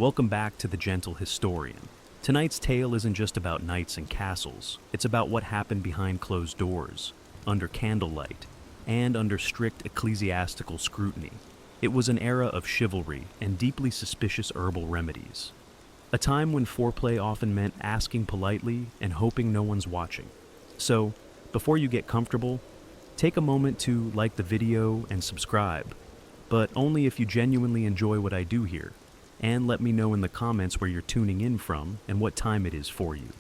Welcome back to The Gentle Historian. Tonight's tale isn't just about knights and castles, it's about what happened behind closed doors, under candlelight, and under strict ecclesiastical scrutiny. It was an era of chivalry and deeply suspicious herbal remedies. A time when foreplay often meant asking politely and hoping no one's watching. So, before you get comfortable, take a moment to like the video and subscribe, but only if you genuinely enjoy what I do here, and let me know in the comments where you're tuning in from and what time it is for you.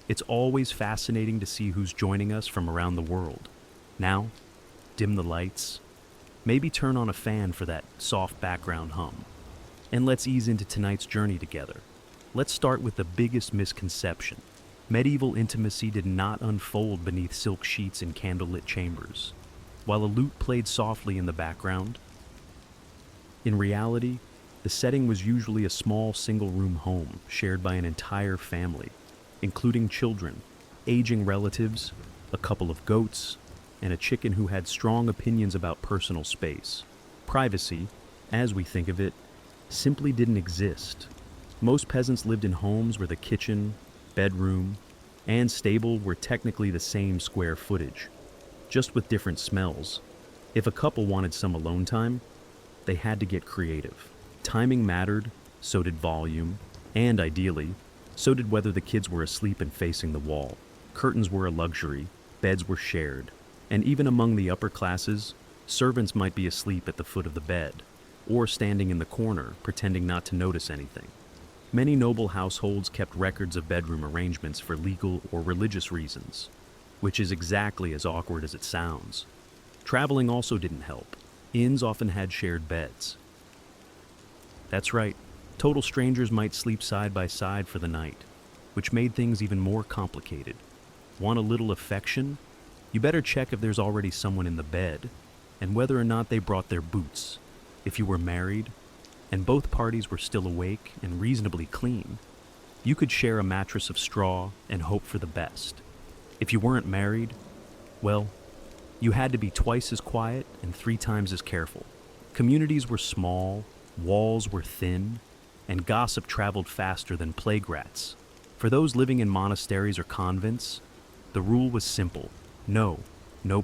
It's always fascinating to see who's joining us from around the world. Now, dim the lights, maybe turn on a fan for that soft background hum, and let's ease into tonight's journey together. Let's start with the biggest misconception. Medieval intimacy did not unfold beneath silk sheets in candlelit chambers, while a lute played softly in the background. In reality, the setting was usually a small single-room home shared by an entire family, including children, aging relatives, a couple of goats, and a chicken who had strong opinions about personal space. Privacy, as we think of it, simply didn't exist. Most peasants lived in homes where the kitchen, bedroom, and stable were technically the same square footage, just with different smells. If a couple wanted some alone time, they had to get creative. Timing mattered, so did volume, and ideally, so did whether the kids were asleep and facing the wall. Curtains were a luxury, beds were shared, and even among the upper classes, servants might be asleep at the foot of the bed, or standing in the corner, pretending not to notice anything. Many noble households kept records of bedroom arrangements for legal or religious reasons, which is exactly as awkward as it sounds. Traveling also didn't help. Inns often had shared beds. That's right, total strangers might sleep side by side for the night, which made things even more complicated. Want a little affection? You better check if there's already someone in the bed, and whether or not they brought their boots. If you were married, and both parties were still awake and reasonably clean, you could share a mattress of straw and hope for the best. If you weren't married, well, you had to be twice as quiet and 3 times as careful. Communities were small, walls were thin, and gossip traveled faster than plague rats. For those living in monasteries or convents, the rule was simple. No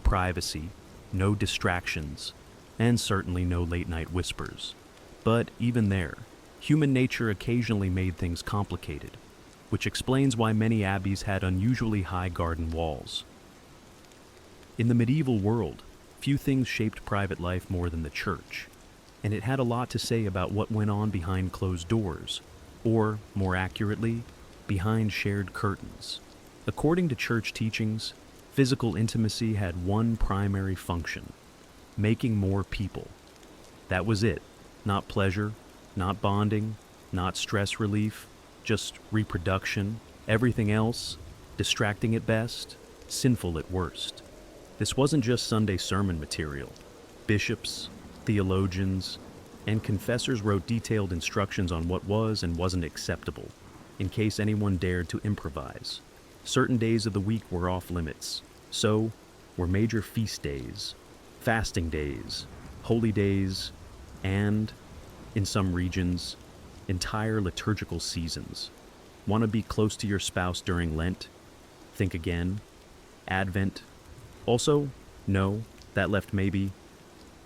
privacy, no distractions, and certainly no late-night whispers. But even there, human nature occasionally made things complicated, which explains why many abbeys had unusually high garden walls. In the medieval world, few things shaped private life more than the church, and it had a lot to say about what went on behind closed doors, or, more accurately, behind shared curtains. According to church teachings, physical intimacy had one primary function: making more people. That was it. Not pleasure, not bonding, not stress relief, just reproduction. Everything else, distracting at best, sinful at worst. This wasn't just Sunday sermon material. Bishops, theologians, and confessors wrote detailed instructions on what was and wasn't acceptable, in case anyone dared to improvise. Certain days of the week were off limits. So were major feast days, fasting days, holy days, and, in some regions, entire liturgical seasons. Want to be close to your spouse during Lent? Think again. Advent. Also, no, that left maybe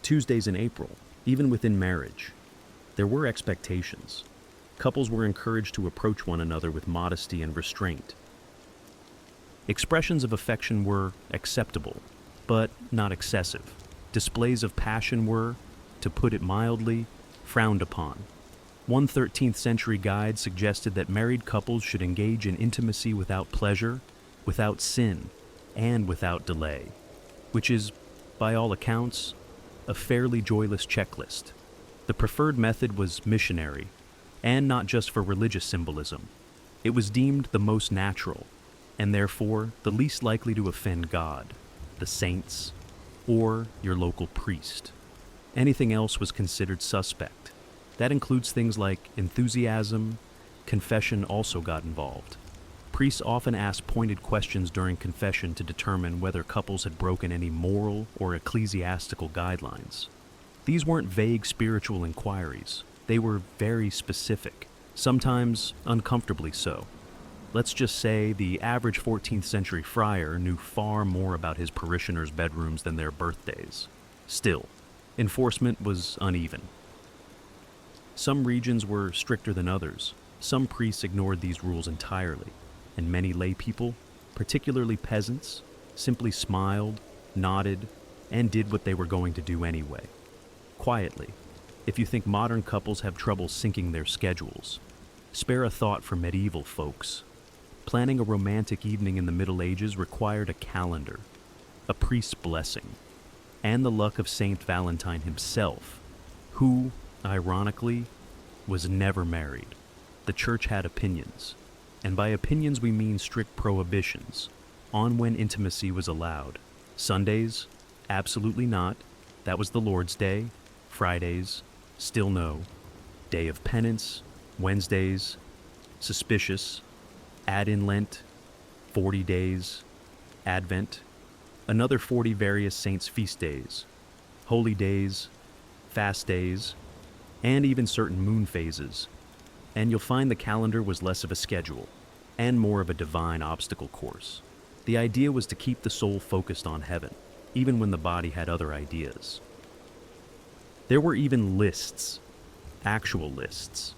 Tuesdays in April. Even within marriage, there were expectations. Couples were encouraged to approach one another with modesty and restraint. Expressions of affection were acceptable, but not excessive. Displays of passion were, to put it mildly, frowned upon. One 13th century guide suggested that married couples should engage in intimacy without pleasure, without sin, and without delay, which is, by all accounts, a fairly joyless checklist. The preferred method was missionary, and not just for religious symbolism. It was deemed the most natural, and therefore the least likely to offend God, the saints, or your local priest. Anything else was considered suspect. That includes things like enthusiasm. Confession also got involved. Priests often asked pointed questions during confession to determine whether couples had broken any moral or ecclesiastical guidelines. These weren't vague spiritual inquiries. They were very specific, sometimes uncomfortably so. Let's just say the average 14th century friar knew far more about his parishioners' bedrooms than their birthdays. Still, enforcement was uneven. Some regions were stricter than others. Some priests ignored these rules entirely, and many lay people, particularly peasants, simply smiled, nodded, and did what they were going to do anyway. Quietly, if you think modern couples have trouble syncing their schedules, spare a thought for medieval folks. Planning a romantic evening in the Middle Ages required a calendar, a priest's blessing, and the luck of Saint Valentine himself, who, ironically, was never married. The church had opinions, and by opinions we mean strict prohibitions on when intimacy was allowed. Sundays? Absolutely not. That was the Lord's Day. Fridays? Still no. Day of Penance? Wednesdays? Suspicious. Add in Lent? 40 days. Advent? Another 40 various saints' feast days. Holy days. Fast days. And even certain moon phases. And you'll find the calendar was less of a schedule and more of a divine obstacle course. The idea was to keep the soul focused on heaven, even when the body had other ideas. There were even lists, actual lists,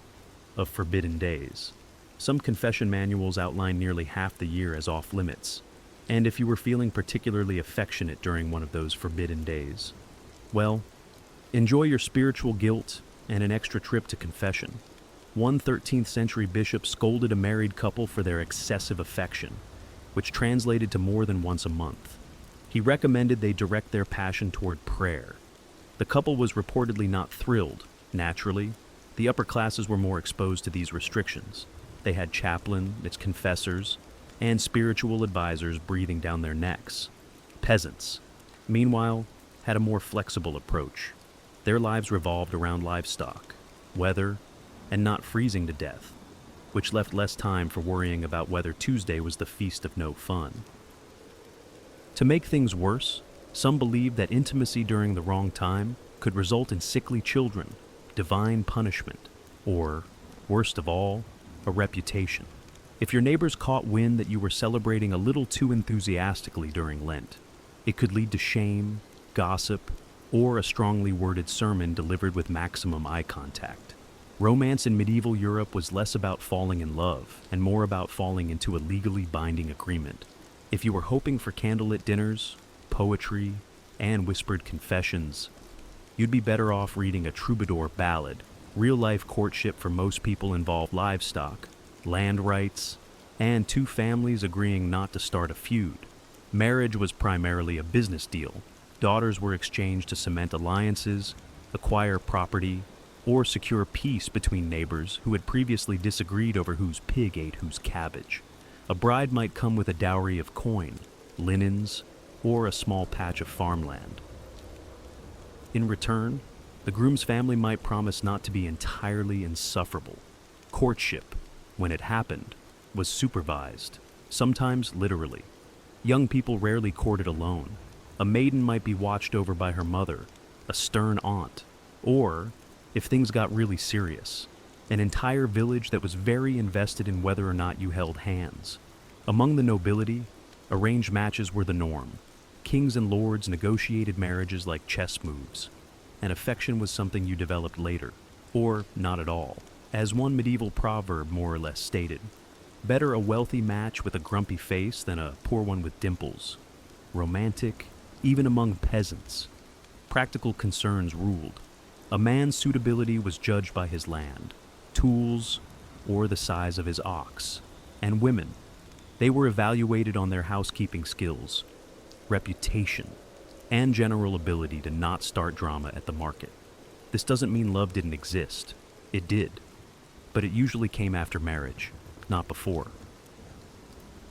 of forbidden days. Some confession manuals outline nearly half the year as off limits, and if you were feeling particularly affectionate during one of those forbidden days, well, enjoy your spiritual guilt and an extra trip to confession. One 13th century bishop scolded a married couple for their excessive affection, which translated to more than once a month. He recommended they direct their passion toward prayer. The couple was reportedly not thrilled. Naturally, the upper classes were more exposed to these restrictions. They had chaplain, its confessors, and spiritual advisors breathing down their necks. Peasants, meanwhile, had a more flexible approach. Their lives revolved around livestock, weather, and not freezing to death, which left less time for worrying about whether Tuesday was the feast of no fun. To make things worse, some believed that intimacy during the wrong time could result in sickly children, divine punishment, or, worst of all, a reputation. If your neighbors caught wind that you were celebrating a little too enthusiastically during Lent, it could lead to shame, gossip, or a strongly worded sermon delivered with maximum eye contact. Romance in medieval Europe was less about falling in love and more about falling into a legally binding agreement. If you were hoping for candlelit dinners, poetry, and whispered confessions, you'd be better off reading a troubadour ballad. Real-life courtship for most people involved livestock, land rights, and two families agreeing not to start a feud. Marriage was primarily a business deal. Daughters were exchanged to cement alliances, acquire property, or secure peace between neighbors who had previously disagreed over whose pig ate whose cabbage. A bride might come with a dowry of coin, linens, or a small patch of farmland. In return, the groom's family might promise not to be entirely insufferable. Courtship, when it happened, was supervised, sometimes literally. Young people rarely courted alone. A maiden might be watched over by her mother, a stern aunt, or, if things got really serious, an entire village that was very invested in whether or not you held hands. Among the nobility, arranged matches were the norm. Kings and lords negotiated marriages like chess moves, and affection was something you developed later, or not at all. As one medieval proverb more or less stated, better a wealthy match with a grumpy face than a poor one with dimples. Romantic, even among peasants. Practical concerns ruled. A man's suitability was judged by his land, tools, or the size of his ox. And women, they were evaluated on their housekeeping skills, reputation, and general ability to not start drama at the market. This doesn't mean love didn't exist. It did. But it usually came after marriage, not before.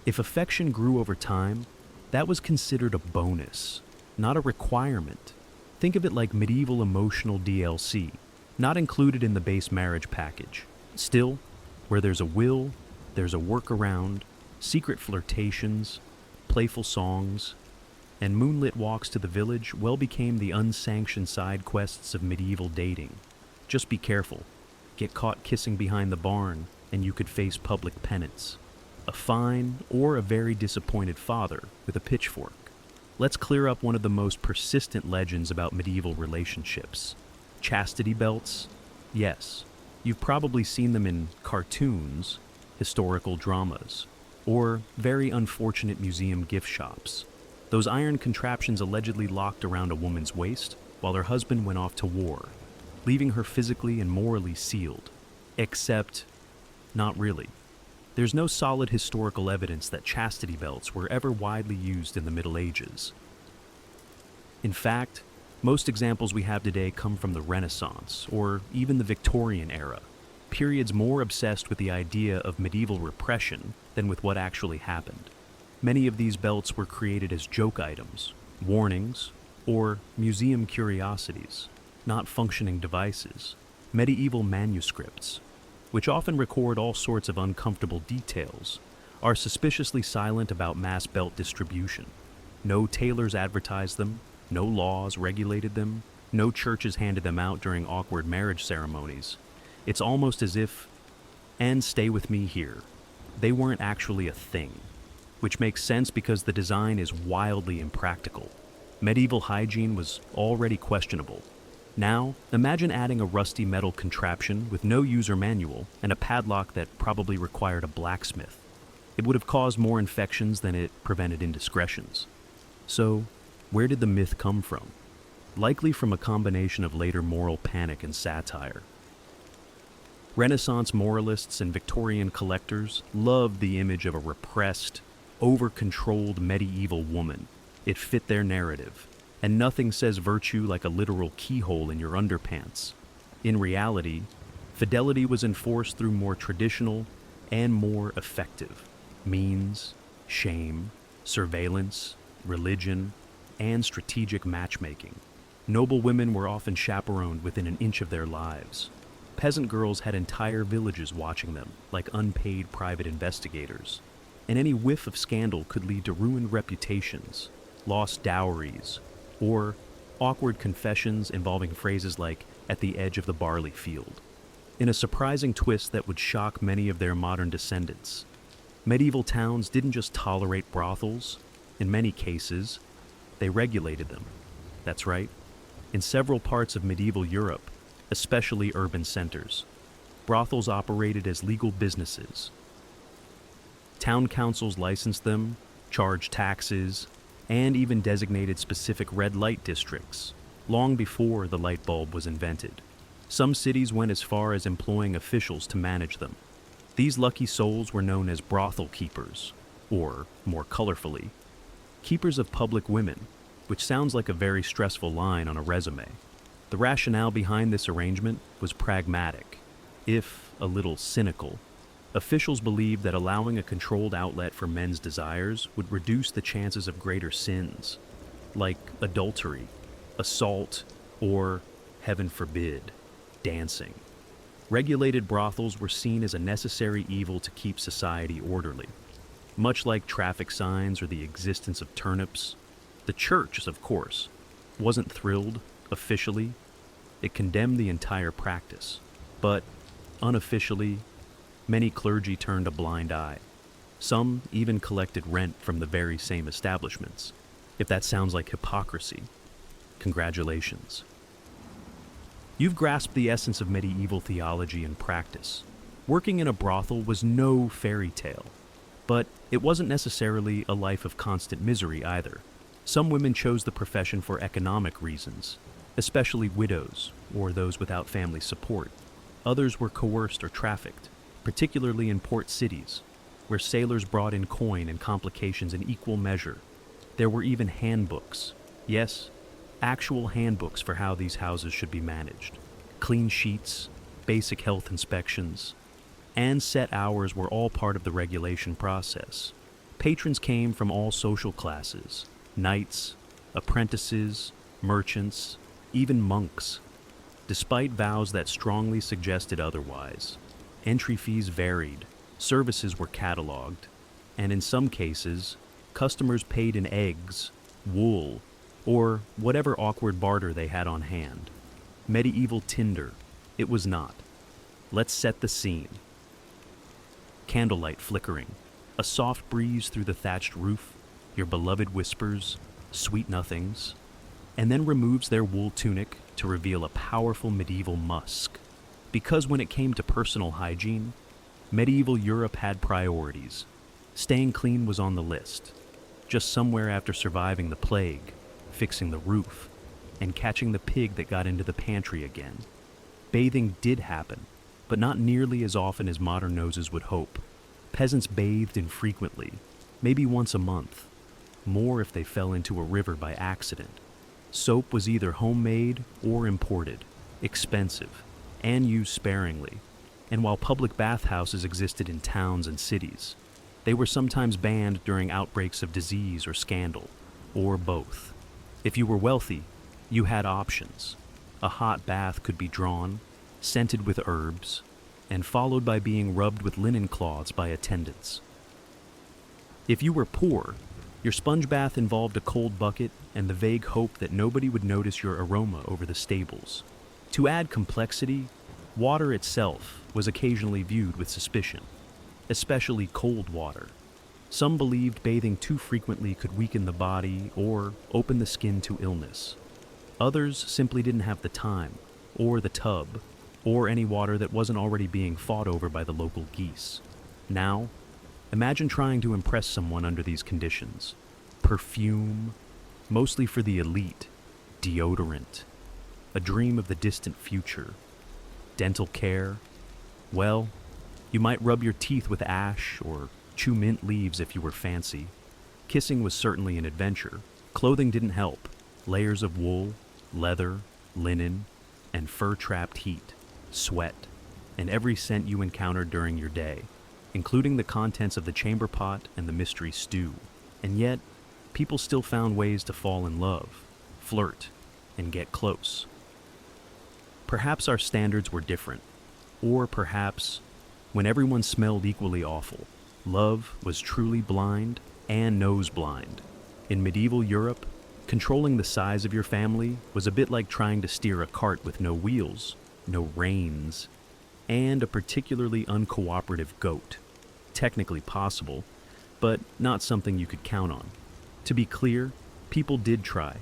If affection grew over time, that was considered a bonus, not a requirement. Think of it like medieval emotional DLC, not included in the base marriage package. Still, where there's a will, there's a workaround, secret flirtations, playful songs, and moonlit walks to the village well became the unsanctioned side quests of medieval dating. Just be careful. get caught kissing behind the barn, and you could face public penance. A fine or a very disappointed father with a pitchfork. Let's clear up one of the most persistent legends about medieval relationships. Chastity belts? Yes, you've probably seen them in cartoons, historical dramas, or very unfortunate museum gift shops. Those iron contraptions allegedly locked around a woman's waist while her husband went off to war, leaving her physically and morally sealed. Except, not really. There's no solid historical evidence that chastity belts were ever widely used in the Middle Ages. In fact, most examples we have today come from the Renaissance, or even the Victorian era, periods more obsessed with the idea of medieval repression than with what actually happened. Many of these belts were created as joke items, warnings, or museum curiosities, not functioning devices. Medieval manuscripts, which often record all sorts of uncomfortable details, are suspiciously silent about mass belt distribution. No tailors advertised them, no laws regulated them, no churches handed them out during awkward marriage ceremonies. It's almost as if, and stay with me here, they weren't actually a thing, which makes sense because the design is wildly impractical. Medieval hygiene was already questionable. Now, imagine adding a rusty metal contraption with no user manual and a padlock that probably required a blacksmith. It would have caused more infections than it prevented indiscretions. So, where did the myth come from? Likely from a combination of later moral panic and satire. Renaissance moralists and Victorian collectors loved the image of a repressed, over-controlled medieval woman. It fit their narrative. And nothing says virtue like a literal keyhole in your underpants. In reality, fidelity was enforced through more traditional and more effective means, shame, surveillance, religion, and strategic matchmaking. Noble women were often chaperoned within an inch of their lives. Peasant girls had entire villages watching them, like unpaid private investigators. And any whiff of scandal could lead to ruined reputations, lost dowries, or awkward confessions involving phrases like, "at the edge of the barley field." In a surprising twist that would shock many of their modern descendants, medieval towns didn't just tolerate brothels. In many cases, they regulated them. That's right. In several parts of medieval Europe, especially urban centers, brothels operated as legal businesses. Town councils licensed them, charged taxes, and even designated specific red light districts, long before the light bulb was invented. Some cities went as far as employing officials to manage them. These lucky souls were known as brothel keepers, or, more colorfully, keepers of public women, which sounds like a very stressful line on a resume. The rationale behind this arrangement was pragmatic, if a little cynical. Officials believed that allowing a controlled outlet for men's desires would reduce the chances of greater sins, like adultery, assault, or, heaven forbid, dancing. Regulated brothels were seen as a necessary evil to keep society orderly. Much like traffic signs or the existence of turnips, the church, of course, wasn't thrilled officially. It condemned the entire practice, but unofficially, many clergy turned a blind eye. Some even collected rent from the very same establishments. If that sounds like hypocrisy, congratulations. You've grasped the essence of medieval theology and practice. Working in a brothel was no fairy tale, but it wasn't necessarily a life of constant misery either. Some women chose the profession for economic reasons, especially widows or those without family support. Others were coerced or trafficked, particularly in port cities, where sailors brought in coin and complications in equal measure. There were even handbooks. Yes, actual handbooks for how these houses should be managed. Clean sheets, basic health inspections, and set hours were all part of the regulation process. Patrons came from all social classes: knights, apprentices, merchants, even monks. Despite vows that strongly suggested otherwise, entry fees varied, services were cataloged, and in some cases, customers paid in eggs, wool, or whatever awkward barter they had on hand. Medieval Tinder, it was not. Let's set the scene. Candlelight flickering, a soft breeze through the thatched roof, your beloved whispers, sweet nothings, and then removes their wool tunic to reveal a powerful medieval musk. Because when it came to personal hygiene, medieval Europe had priorities. Staying clean was on the list, just somewhere after surviving the plague, fixing the roof, and catching the pig that got into the pantry again. Bathing did happen, but not nearly as often as modern noses would hope. Peasants bathed infrequently, maybe once a month, more if they fell into a river by accident. Soap was either homemade or imported, expensive, and used sparingly. And while public bathhouses existed in towns and cities, they were sometimes banned during outbreaks of disease or scandal, or both. If you were wealthy, you had options. A hot bath could be drawn, scented with herbs, and followed by being rubbed with linen cloths by attendants. If you were poor, your sponge bath involved a cold bucket and the vague hope that nobody would notice your aroma over the stables. To add complexity, water itself was occasionally viewed with suspicion, especially cold water. Some believed bathing too frequently could weaken the body or open the skin to illness. Others simply didn't have the time, or the tub, or any water that wasn't already being fought over by the local geese. Now, imagine trying to impress someone under these conditions. Perfume, mostly for the elite, deodorant, a dream of the distant future. Dental care, well, you might rub your teeth with ash or chew mint leaves if you were fancy. Kissing was certainly an adventure. Clothing didn't help. Layers of wool, leather, linen, and fur trapped heat, sweat, and every scent you encountered during your day, including the contents of the chamber pot and the mystery stew. And yet, people still found ways to fall in love, flirt, and get close. Perhaps our standards were different, or perhaps, when everyone smelled equally awful, love was truly blind and nose blind. In medieval Europe, controlling the size of your family was a bit like trying to steer a cart with no wheels, no reins, and a particularly uncooperative goat. Technically possible, but not something you could count on. To be clear, people did try.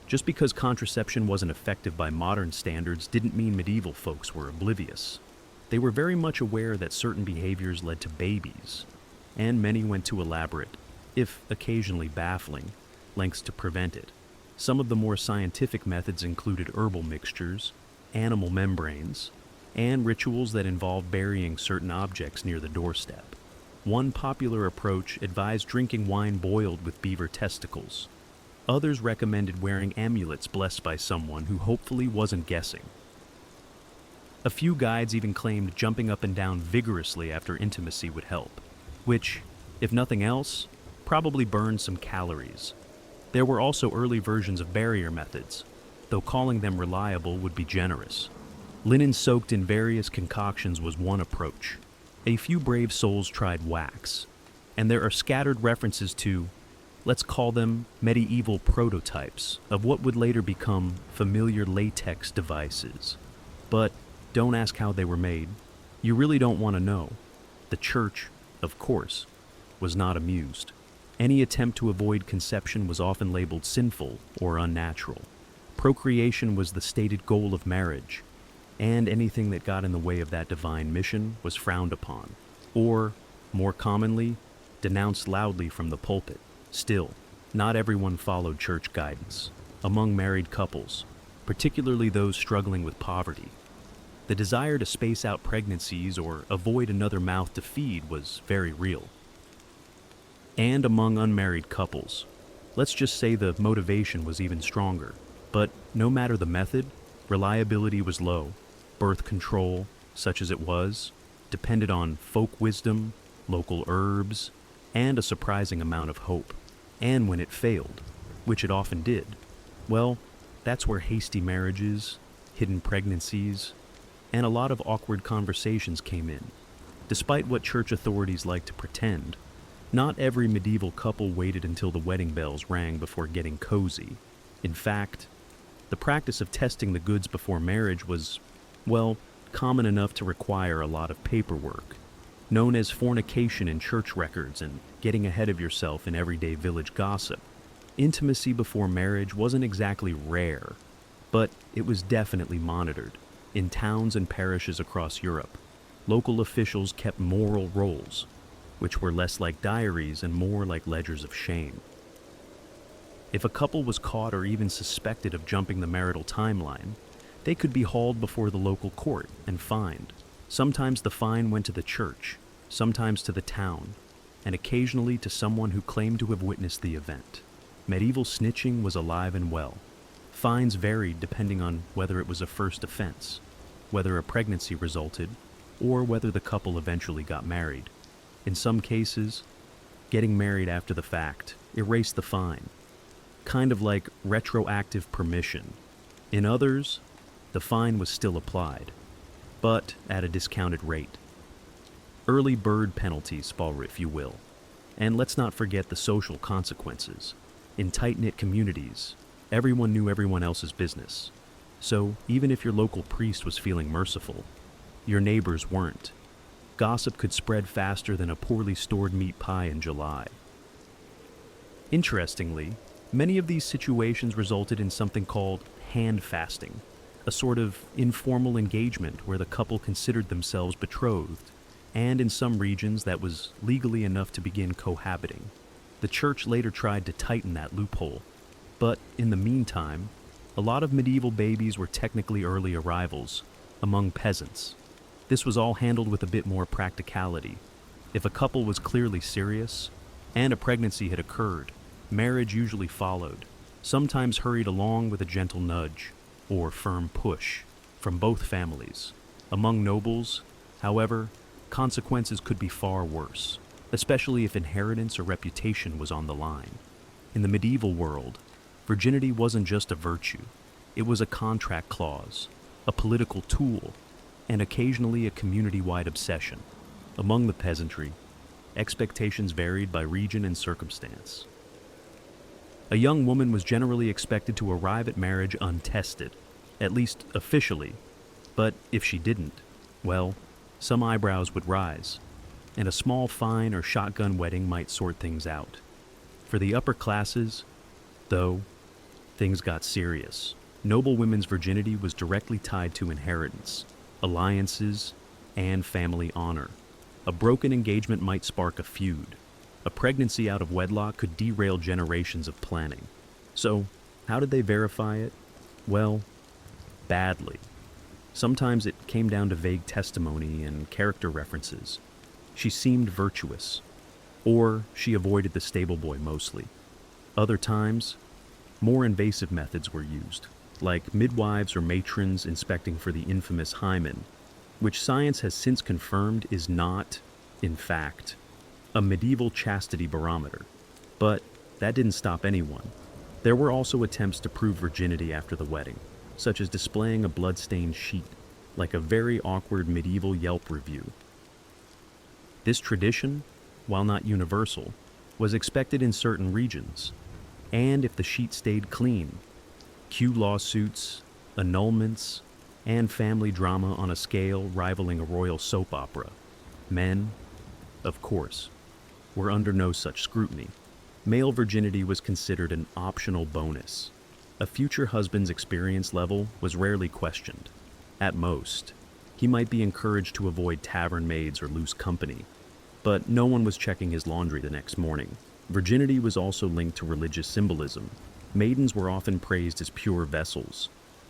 Just because contraception wasn't effective by modern standards didn't mean medieval folks were oblivious. They were very much aware that certain behaviors led to babies, and many went to elaborate, if occasionally baffling, lengths to prevent it. Some of the more scientific methods included herbal mixtures, animal membranes, and rituals that involved burying certain objects near the doorstep. One popular approach advised drinking wine boiled with beaver testicles. Others recommended wearing amulets blessed by someone who hopefully wasn't guessing. A few guides even claimed jumping up and down vigorously after intimacy would help, which, if nothing else, probably burned some calories. There were also early versions of barrier methods, though calling them reliable would be generous. Linen soaked in various concoctions was one approach. A few brave souls tried wax, and there are scattered references to, let's call them medieval prototypes of what would later become familiar latex devices. But don't ask how they were made. You really don't want to know. The church, of course, was not amused. Any attempt to avoid conception was often labeled sinful or unnatural. Procreation was the stated goal of marriage, and anything that got in the way of that divine mission was frowned upon, or, more commonly, denounced loudly from the pulpit. Still, not everyone followed church guidance. Among married couples, particularly those struggling with poverty, the desire to space out pregnancies or avoid another mouth to feed was very real. And among unmarried couples, let's just say the motivation was even stronger. But no matter the method, reliability was low. Birth control, such as it was, depended on folk wisdom, local herbs, and a surprising amount of hope. And when it failed, which it often did, well, that's where hasty marriages, hidden pregnancies, and a lot of awkward conversations came in. Despite what church authorities like to pretend, not every medieval couple waited until the wedding bells rang before getting cozy. In fact, the practice of testing the goods before marriage was, well, common enough to require a lot of paperwork, known as fornication in church records and getting ahead of yourself in everyday village gossip. Intimacy before marriage wasn't exactly rare, but it was definitely monitored. In towns and parishes across Europe, local officials kept moral rolls, which were less like diaries and more like ledgers of shame. If a couple was caught or even suspected of jumping the marital timeline, they could be hauled before the local court and fined. Sometimes the fine went to the church, sometimes to the town, and occasionally to someone who claimed to have witnessed the event. Medieval snitching was alive and well. Fines varied depending on whether it was a first offense, whether a pregnancy resulted, or whether the couple eventually got married. In some cases, getting married after the fact erased the fine, kind of like retroactive permission. In others, the fine was still applied, but at a discounted rate. Early bird penalties, if you will. And let's not forget the social consequences. In tight-knit communities, everyone knew everyone else's business. So even if your local priest was feeling merciful, your neighbors weren't. Gossip could spread faster than a poorly stored meat pie in July. Interestingly, many of these situations resulted in something called hand fasting, a sort of informal engagement where the couple considered themselves betrothed, and in some regions that was legally enough to begin cohabiting. The church later tried to tighten that loophole, but in the meantime, a lot of medieval babies were technically early arrivals among peasants. This was all handled with a bit more practicality. If a couple was clearly serious, and a pregnancy had occurred, marriage usually followed, sometimes hurried along with a gentle nudge, or firm push, from both families. Among nobles, however, consequences could be far worse, especially if inheritance or reputation was on the line. In the medieval world, virginity wasn't just a virtue, it was a contract clause, a political tool, and occasionally a community-wide obsession. Among the peasantry, expectations varied by region and circumstance. A young woman was generally expected to arrive at marriage untested, at least officially, but if she didn't, well, some eyebrows would rise, and a small fine or shotgun wedding might sort things out. For the upper classes, though, things got serious. Noble women's virginity was directly tied to inheritance, alliances, and family honor. A broken engagement might spark a feud. A pregnancy out of wedlock could derail generations of planning. So, how did they verify it? Well, badly. Sometimes it came down to vague testimony and character references. She seemed virtuous, or she avoided the stable boy mostly. Other times, more invasive methods were used, like midwives or matrons inspecting for the infamous hymen, which science has since confirmed is not, in fact, a medieval chastity barometer. But that didn't stop anyone. There were also attempts to prove virginity after the wedding, such as displaying a blood-stained sheet, like a very awkward medieval Yelp review. This tradition, while not universal, was expected in certain regions, and if the sheet stayed clean, cue lawsuits, annulments, and family drama on a scale rivaling a royal soap opera. Men, of course, were under no such scrutiny. Male virginity was considered an optional bonus. A future husband's experience level was rarely questioned. At most, he might be encouraged to avoid tavern maids or loose company, but no one was checking his laundry the next morning. Virginity was also linked to religious symbolism. Maidens were often praised as pure vessels,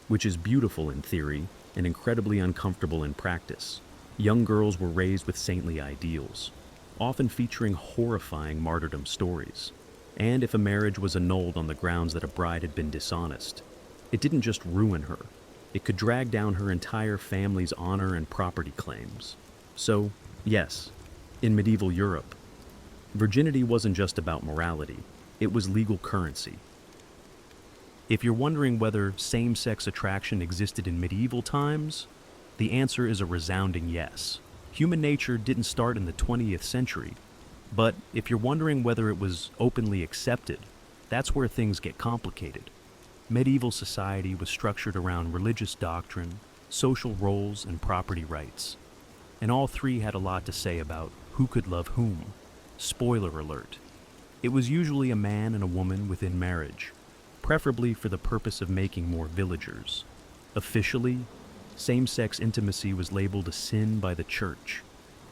which is beautiful in theory and incredibly uncomfortable in practice. Young girls were raised with saintly ideals, often featuring horrifying martyrdom stories. And if a marriage was annulled on the grounds that a bride had been dishonest, it didn't just ruin her, it could drag down her entire family's honor and property claims. So, yes, in medieval Europe, virginity wasn't just about morality, it was legal currency. If you're wondering whether same-sex attraction existed in medieval times, the answer is a resounding yes. Human nature didn't start in the 20th century, but if you're wondering whether it was openly accepted, that's where things get complicated. Medieval society was structured around religious doctrine, social roles, and property rights. And all three had a lot to say about who could love whom. Spoiler alert. It was usually a man and a woman within marriage, preferably for the purpose of making more villagers. Officially, same-sex intimacy was labeled a sin by the church,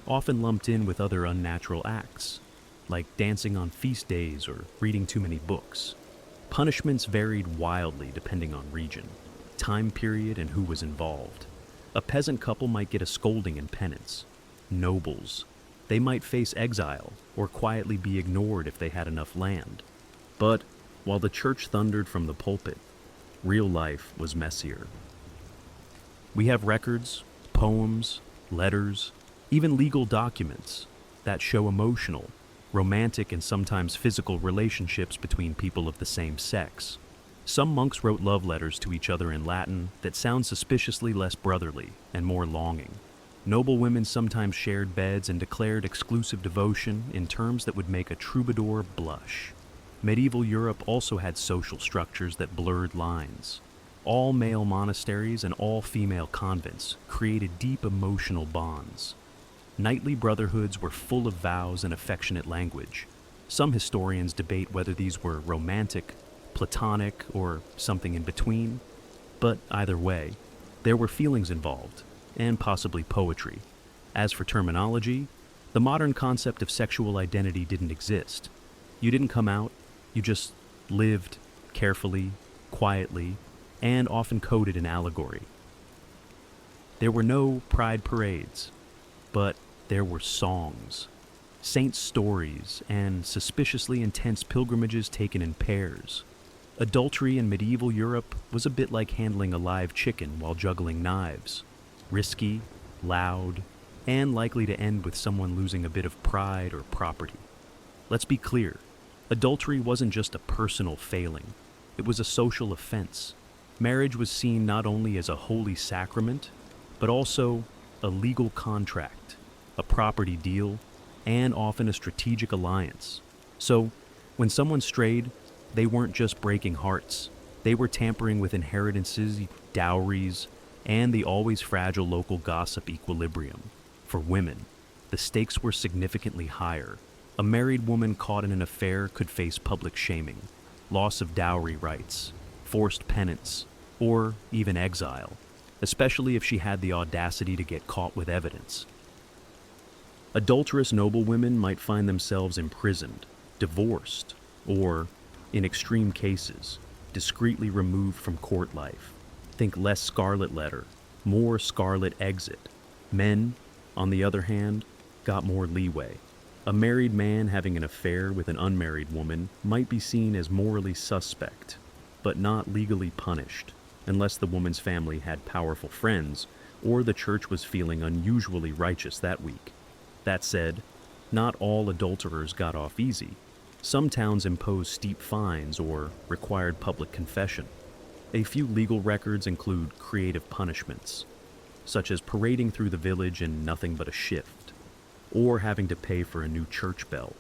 often lumped in with other unnatural acts, like dancing on feast days or reading too many books. Punishments varied wildly depending on region, time period, and who was involved. A peasant couple might get a scolding and penance. Nobles, they might face exile or quietly be ignored if they had enough land. But while the church thundered from the pulpit, real life was messier. We have records, poems, letters, even legal documents that show emotional, romantic, and sometimes physical relationships between people of the same sex. Some monks wrote love letters to each other in Latin that sound suspiciously less brotherly and more longing. Noble women sometimes shared beds and declared exclusive devotion in terms that would make a troubadour blush. Medieval Europe also had social structures that blurred lines. All male monasteries and all female convents created deep emotional bonds. Knightly brotherhoods were full of vows and affectionate language. Some historians debate whether these were romantic, platonic, or something in between, but either way, there were feelings involved, and possibly poetry. As for terminology, the modern concept of sexual identity didn't exist. You didn't come out, you just lived carefully, quietly, and often coded in allegory. There were no pride parades, but there were songs, saint stories, and suspiciously intense pilgrimages taken in pairs. Adultery in medieval Europe was a bit like handling a live chicken while juggling knives. Risky, loud, and likely to end with someone losing a bit of pride or property. Let's be clear, adultery wasn't just a personal failing, it was a social offense. Marriage was seen not only as a holy sacrament, but also a legal contract, a property deal, and often a strategic alliance. So, when someone strayed, they weren't just breaking hearts. They were tampering with inheritances, dowries, and the always fragile local gossip equilibrium. For women, the stakes were significantly higher. A married woman caught in an affair could face public shaming, loss of dowry rights, forced penance, or even exile, especially if she had the audacity to get caught with evidence. Adulterous noblewomen might find themselves imprisoned, divorced, or, in extreme cases, discreetly removed from court life. Think less scarlet letter, more scarlet exit. Men, on the other hand, got more leeway. A married man having an affair with an unmarried woman might be seen as morally suspect, but not legally punished, unless the woman's family had powerful friends or the church was feeling unusually righteous that week. That said, not all adulterers got off easy. Some towns imposed steep fines or required public confession. A few legal records include creative punishments, such as parading through the village in nothing but a shift, or having to pay for a new church bell,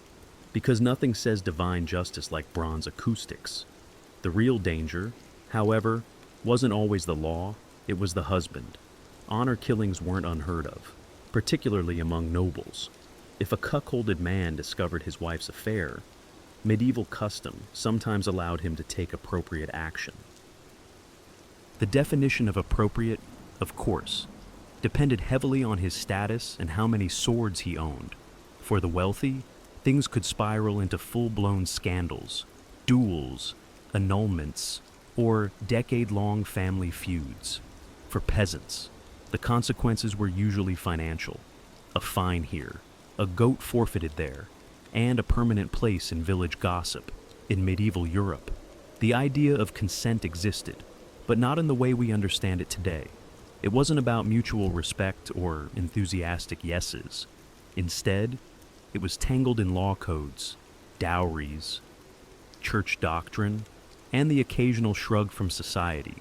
because nothing says divine justice like bronze acoustics. The real danger, however, wasn't always the law, it was the husband. Honor killings weren't unheard of, particularly among nobles. If a cuckolded man discovered his wife's affair, medieval custom sometimes allowed him to take appropriate action. The definition of appropriate, of course, depended heavily on his status and how many swords he owned. For the wealthy, things could spiral into full-blown scandals, duels, annulments, or decade-long family feuds. For peasants, the consequences were usually financial. A fine here, a goat forfeited there, and a permanent place in village gossip. In medieval Europe, the idea of consent existed, but not in the way we understand it today. It wasn't about mutual respect or enthusiastic yeses. Instead, it was tangled in law codes, dowries, church doctrine, and the occasional shrug from society.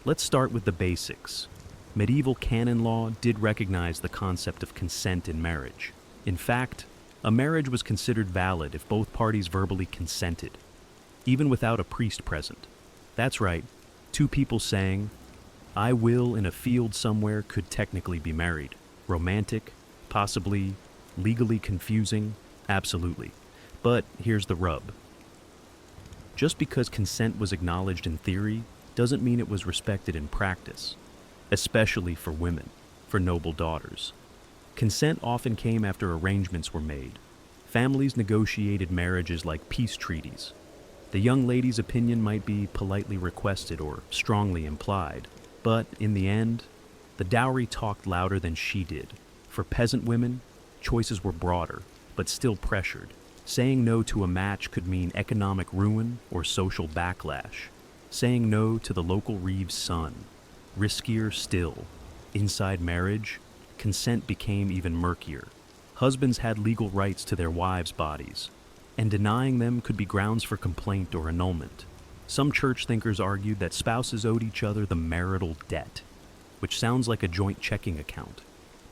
Let's start with the basics. Medieval canon law did recognize the concept of consent in marriage. In fact, a marriage was considered valid if both parties verbally consented, even without a priest present. That's right, two people saying, I will in a field somewhere could technically be married. Romantic, possibly legally confusing, absolutely. But here's the rub. Just because consent was acknowledged in theory doesn't mean it was respected in practice, especially for women, for noble daughters. Consent often came after arrangements were made. Families negotiated marriages like peace treaties. The young lady's opinion might be politely requested or strongly implied, but in the end, the dowry talked louder than she did. For peasant women, choices were broader, but still pressured. Saying no to a match could mean economic ruin or social backlash. Saying no to the local Reeves' son. Riskier still, inside marriage, consent became even murkier. Husbands had legal rights to their wives' bodies, and denying them could be grounds for complaint or annulment. Some church thinkers argued that spouses owed each other the marital debt, which sounds like a joint checking account,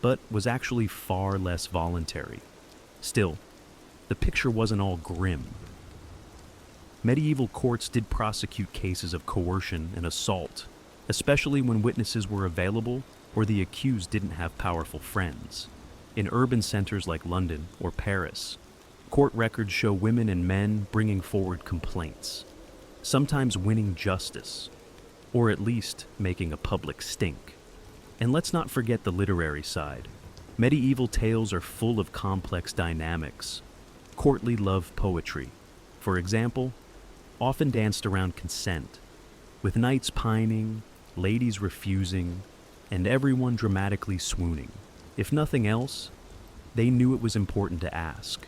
but was actually far less voluntary. Still, the picture wasn't all grim. Medieval courts did prosecute cases of coercion and assault, especially when witnesses were available or the accused didn't have powerful friends. In urban centers like London or Paris, court records show women and men bringing forward complaints, sometimes winning justice, or at least making a public stink. And let's not forget the literary side. Medieval tales are full of complex dynamics. Courtly love poetry, for example, often danced around consent, with knights pining, ladies refusing, and everyone dramatically swooning. If nothing else, they knew it was important to ask,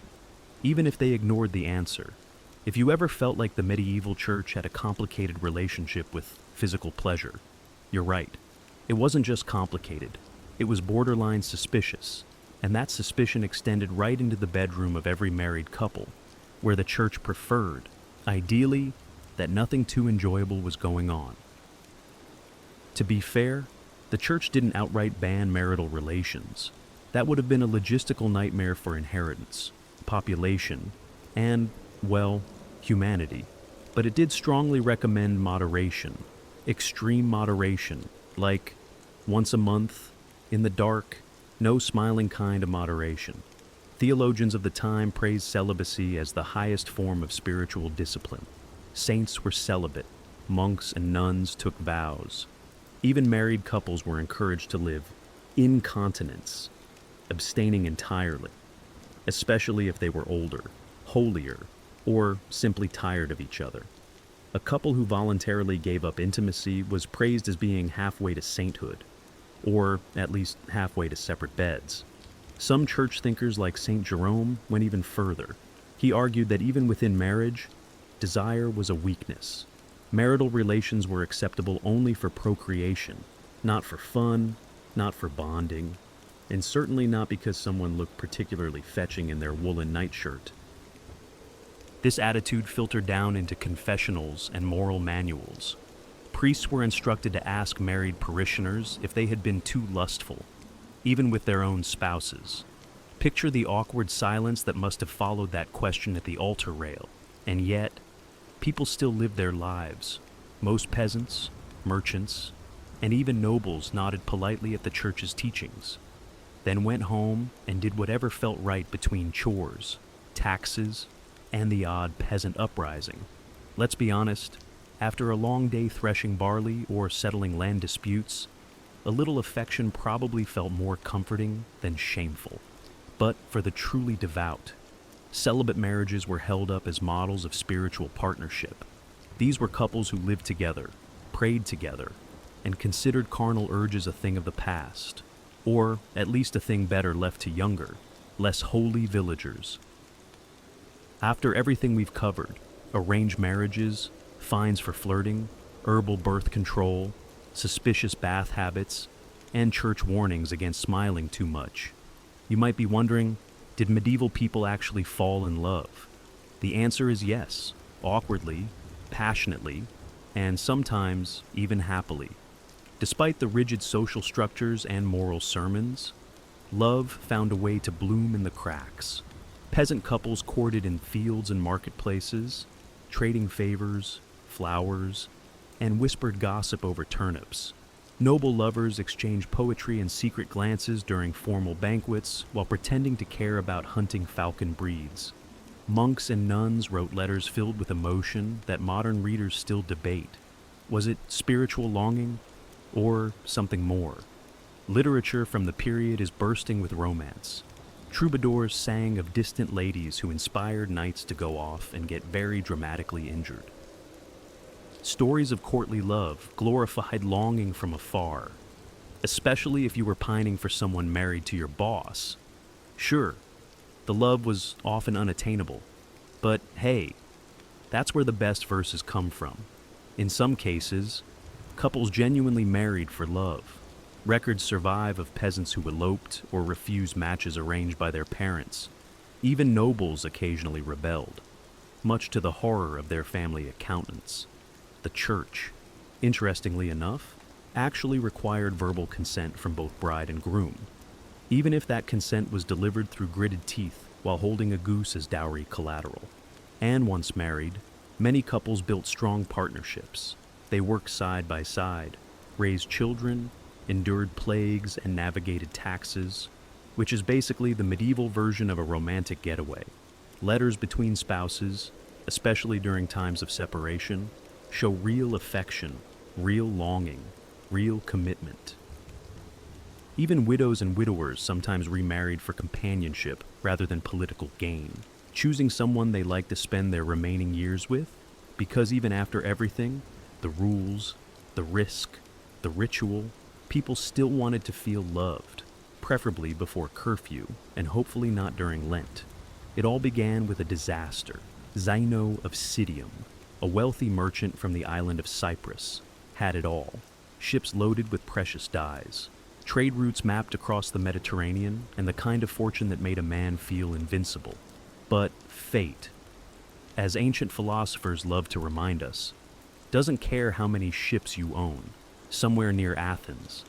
even if they ignored the answer. If you ever felt like the medieval church had a complicated relationship with physical pleasure, you're right. It wasn't just complicated, it was borderline suspicious, and that suspicion extended right into the bedroom of every married couple, where the church preferred, ideally, that nothing too enjoyable was going on. To be fair, the church didn't outright ban marital relations. That would have been a logistical nightmare for inheritance, population, and, well, humanity. But it did strongly recommend moderation, extreme moderation, like once a month, in the dark, no smiling kind of moderation. Theologians of the time praised celibacy as the highest form of spiritual discipline. Saints were celibate, monks and nuns took vows. Even married couples were encouraged to live in continence, abstaining entirely, especially if they were older, holier, or simply tired of each other. A couple who voluntarily gave up intimacy was praised as being halfway to sainthood, or at least halfway to separate beds. Some church thinkers like St. Jerome went even further. He argued that even within marriage, desire was a weakness. Marital relations were acceptable only for procreation, not for fun, not for bonding, and certainly not because someone looked particularly fetching in their woolen nightshirt. This attitude filtered down into confessionals and moral manuals. Priests were instructed to ask married parishioners if they had been too lustful, even with their own spouses. Picture the awkward silence that must have followed that question at the altar rail, and yet, people still lived their lives. Most peasants, merchants, and even nobles nodded politely at the church's teachings, then went home and did whatever felt right between chores, taxes, and the odd peasant uprising. Let's be honest, after a long day threshing barley or settling land disputes, a little affection probably felt more comforting than shameful. But for the truly devout, celibate marriages were held up as models of spiritual partnership. These were couples who lived together, prayed together, and considered carnal urges a thing of the past, or at least a thing better left to younger, less holy villagers. After everything we've covered, arranged marriages, fines for flirting, herbal birth control, suspicious bath habits, and church warnings against smiling too much, you might be wondering, did medieval people actually fall in love? The answer is yes, awkwardly, passionately, and sometimes even happily. Despite the rigid social structures and moral sermons, love found a way to bloom in the cracks. Peasant couples courted in fields and marketplaces, trading favors, flowers, and whispered gossip over turnips. Noble lovers exchange poetry and secret glances during formal banquets while pretending to care about hunting falcon breeds. Monks and nuns wrote letters filled with emotion that modern readers still debate. Was it spiritual longing or something more? Literature from the period is bursting with romance. Troubadours sang of distant ladies who inspired knights to go off and get very dramatically injured. Stories of courtly love glorified longing from afar, especially if you were pining for someone married to your boss. Sure, the love was often unattainable, but hey, that's where the best verses come from. In some cases, couples genuinely married for love. Records survive of peasants who eloped or refused matches arranged by their parents. Even nobles occasionally rebelled, much to the horror of their family accountants. The church, interestingly enough, actually required verbal consent from both bride and groom, even if that consent was delivered through gritted teeth while holding a goose as dowry collateral. And once married, many couples built strong partnerships. They worked side by side, raised children, endured plagues, and navigated taxes, which is basically the medieval version of a romantic getaway. Letters between spouses, especially during times of separation, show real affection, real longing, real commitment. Even widows and widowers sometimes remarried for companionship rather than political gain, choosing someone they like to spend their remaining years with, because even after everything, the rules, the risk, the ritual, people still wanted to feel loved, preferably before curfew, and hopefully not during Lent. It all began with a disaster. Zeno of Citium, a wealthy merchant from the island of Cyprus, had it all. Ships loaded with precious dyes, trade routes mapped across the Mediterranean, and the kind of fortune that made a man feel invincible. But fate, as ancient philosophers love to remind us, doesn't care how many ships you own. Somewhere near Athens,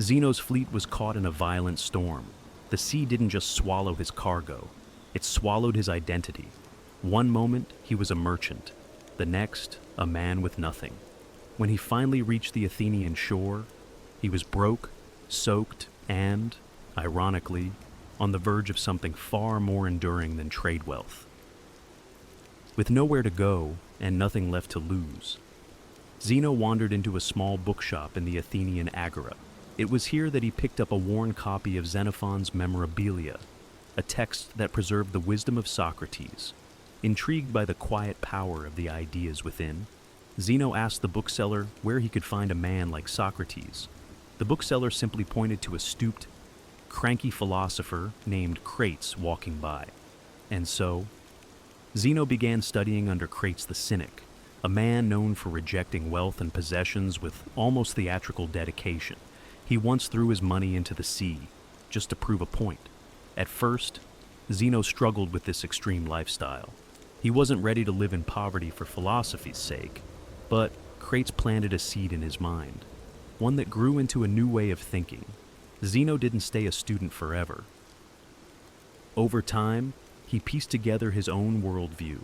Zeno's fleet was caught in a violent storm. The sea didn't just swallow his cargo, it swallowed his identity. One moment, he was a merchant. The next, a man with nothing. When he finally reached the Athenian shore, he was broke, soaked, and, ironically, on the verge of something far more enduring than trade wealth. With nowhere to go and nothing left to lose, Zeno wandered into a small bookshop in the Athenian Agora. It was here that he picked up a worn copy of Xenophon's Memorabilia, a text that preserved the wisdom of Socrates. Intrigued by the quiet power of the ideas within, Zeno asked the bookseller where he could find a man like Socrates. The bookseller simply pointed to a stooped, cranky philosopher named Crates walking by. And so, Zeno began studying under Crates the Cynic, a man known for rejecting wealth and possessions with almost theatrical dedication. He once threw his money into the sea, just to prove a point. At first, Zeno struggled with this extreme lifestyle. He wasn't ready to live in poverty for philosophy's sake, but Crates planted a seed in his mind, one that grew into a new way of thinking. Zeno didn't stay a student forever. Over time, he pieced together his own worldview,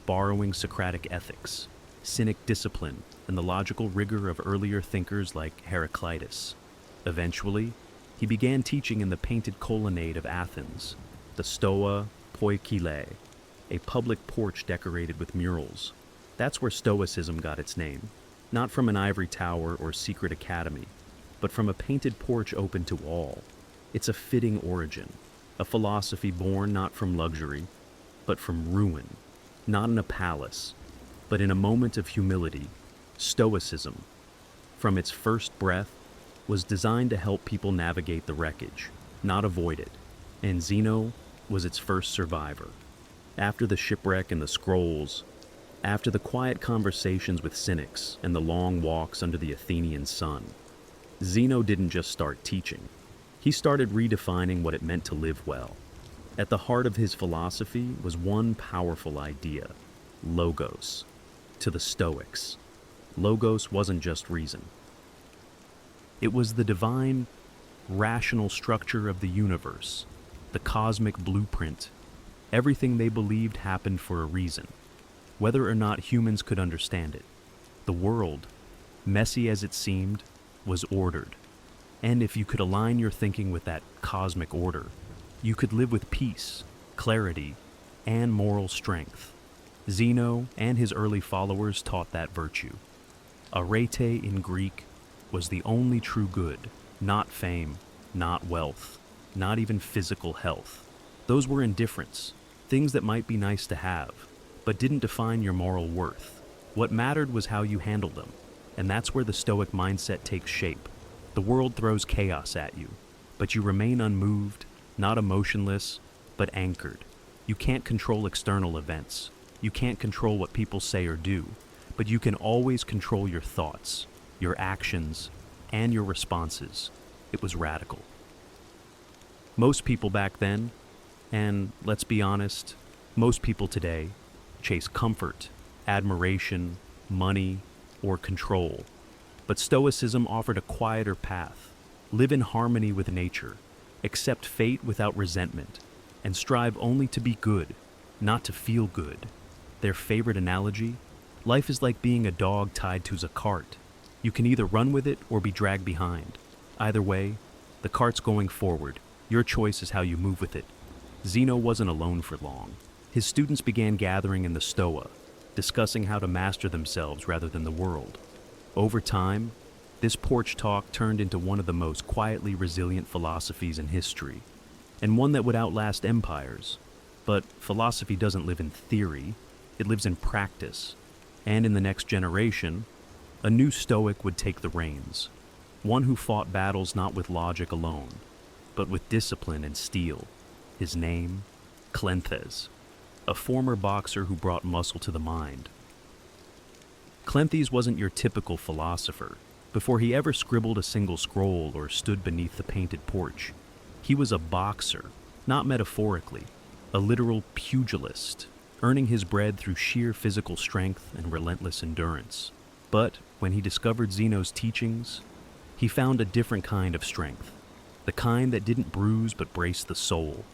borrowing Socratic ethics, Cynic discipline, and the logical rigor of earlier thinkers like Heraclitus. Eventually, he began teaching in the painted colonnade of Athens, the Stoa Poikile, a public porch decorated with murals. That's where Stoicism got its name, not from an ivory tower or secret academy, but from a painted porch open to all. It's a fitting origin, a philosophy born not from luxury, but from ruin, not in a palace, but in a moment of humility. Stoicism, from its first breath, was designed to help people navigate the wreckage, not avoid it, and Zeno was its first survivor. After the shipwreck and the scrolls, after the quiet conversations with cynics and the long walks under the Athenian sun, Zeno didn't just start teaching. He started redefining what it meant to live well. At the heart of his philosophy was one powerful idea: logos. To the Stoics, logos wasn't just reason. It was the divine, rational structure of the universe, the cosmic blueprint. Everything they believed happened for a reason, whether or not humans could understand it. The world, messy as it seemed, was ordered. And if you could align your thinking with that cosmic order, you could live with peace, clarity, and moral strength. Zeno and his early followers taught that virtue. Arete in Greek was the only true good, not fame, not wealth, not even physical health. Those were indifferents, things that might be nice to have, but didn't define your moral worth. What mattered was how you handled them, and that's where the Stoic mindset takes shape. The world throws chaos at you, but you remain unmoved, not emotionless, but anchored. You can't control external events. You can't control what people say or do, but you can always control your thoughts, your actions, and your responses. It was radical. Most people back then, and let's be honest, most people today, chase comfort, admiration, money, or control. But Stoicism offered a quieter path. Live in harmony with nature, accept fate without resentment, and strive only to be good, not to feel good. Their favorite analogy? Life is like being a dog tied to a cart. You can either run with it or be dragged behind. Either way, the cart's going forward. Your choice is how you move with it. Zeno wasn't alone for long. His students began gathering in the Stoa, discussing how to master themselves rather than the world. Over time, this porch talk turned into one of the most quietly resilient philosophies in history, and one that would outlast empires. But philosophy doesn't live in theory, it lives in practice. And in the next generation, a new Stoic would take the reins, one who fought battles not with logic alone, but with discipline and steel. His name, Cleanthes, a former boxer who brought muscle to the mind. Cleanthes wasn't your typical philosopher. Before he ever scribbled a single scroll or stood beneath the painted porch, he was a boxer, not metaphorically, a literal pugilist, earning his bread through sheer physical strength and relentless endurance. But when he discovered Zeno's teachings, he found a different kind of strength, the kind that didn't bruise but braced the soul.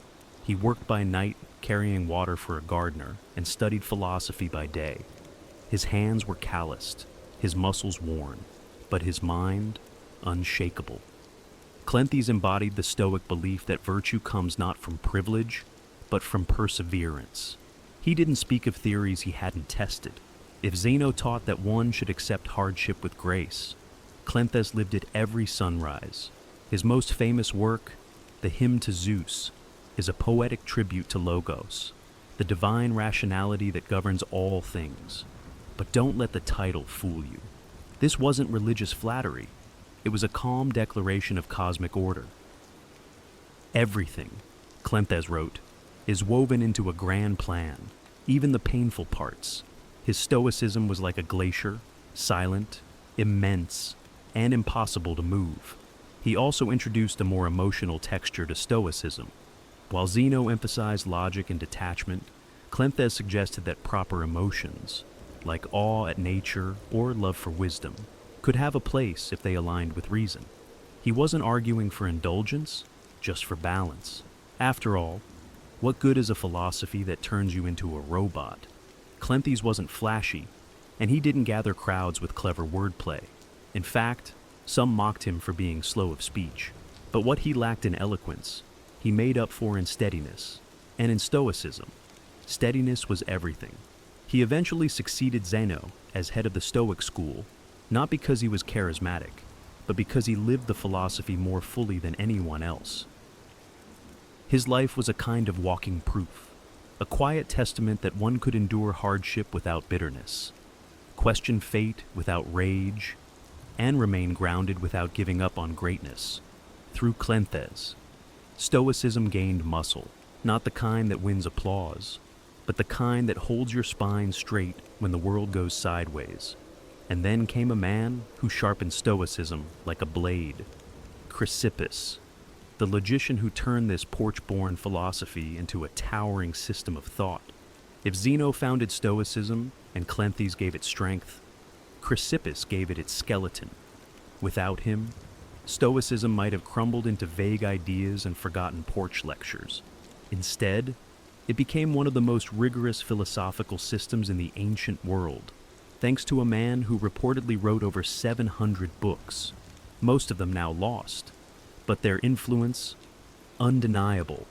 He worked by night, carrying water for a gardener, and studied philosophy by day. His hands were calloused, his muscles worn, but his mind unshakable. Cleanthes embodied the Stoic belief that virtue comes not from privilege, but from perseverance. He didn't speak of theories he hadn't tested. If Zeno taught that one should accept hardship with grace, Cleanthes lived it every sunrise. His most famous work, the Hymn to Zeus, is a poetic tribute to Logos, the divine rationality that governs all things. But don't let the title fool you. This wasn't religious flattery. It was a calm declaration of cosmic order. Everything, Cleanthes wrote, is woven into a grand plan, even the painful parts. His Stoicism was like a glacier, silent, immense, and impossible to move. He also introduced a more emotional texture to Stoicism. While Zeno emphasized logic and detachment, Cleanthes suggested that proper emotions, like awe at nature or love for wisdom, could have a place if they aligned with reason. He wasn't arguing for indulgence, just for balance. After all, what good is a philosophy that turns you into a robot? Cleanthes wasn't flashy, and he didn't gather crowds with clever wordplay. In fact, some mocked him for being slow of speech. But what he lacked in eloquence, he made up for in steadiness. And in Stoicism, steadiness was everything. He eventually succeeded Zeno as head of the Stoic school, not because he was charismatic, but because he lived the philosophy more fully than anyone else. His life was a kind of walking proof, a quiet testament that one could endure hardship without bitterness, question fate without rage, and remain grounded without giving up on greatness. Through Cleanthes, Stoicism gained muscle, not the kind that wins applause, but the kind that holds your spine straight when the world goes sideways. And then came a man who sharpened Stoicism like a blade, Chrysippus, the logician who turned this porch-born philosophy into a towering system of thought. If Zeno founded Stoicism and Cleanthes gave it strength, Chrysippus gave it its skeleton. Without him, Stoicism might have crumbled into vague ideas and forgotten porch lectures. Instead, it became one of the most rigorous philosophical systems in the ancient world, thanks to a man who reportedly wrote over 700 books. most of them now lost, but their influence undeniable.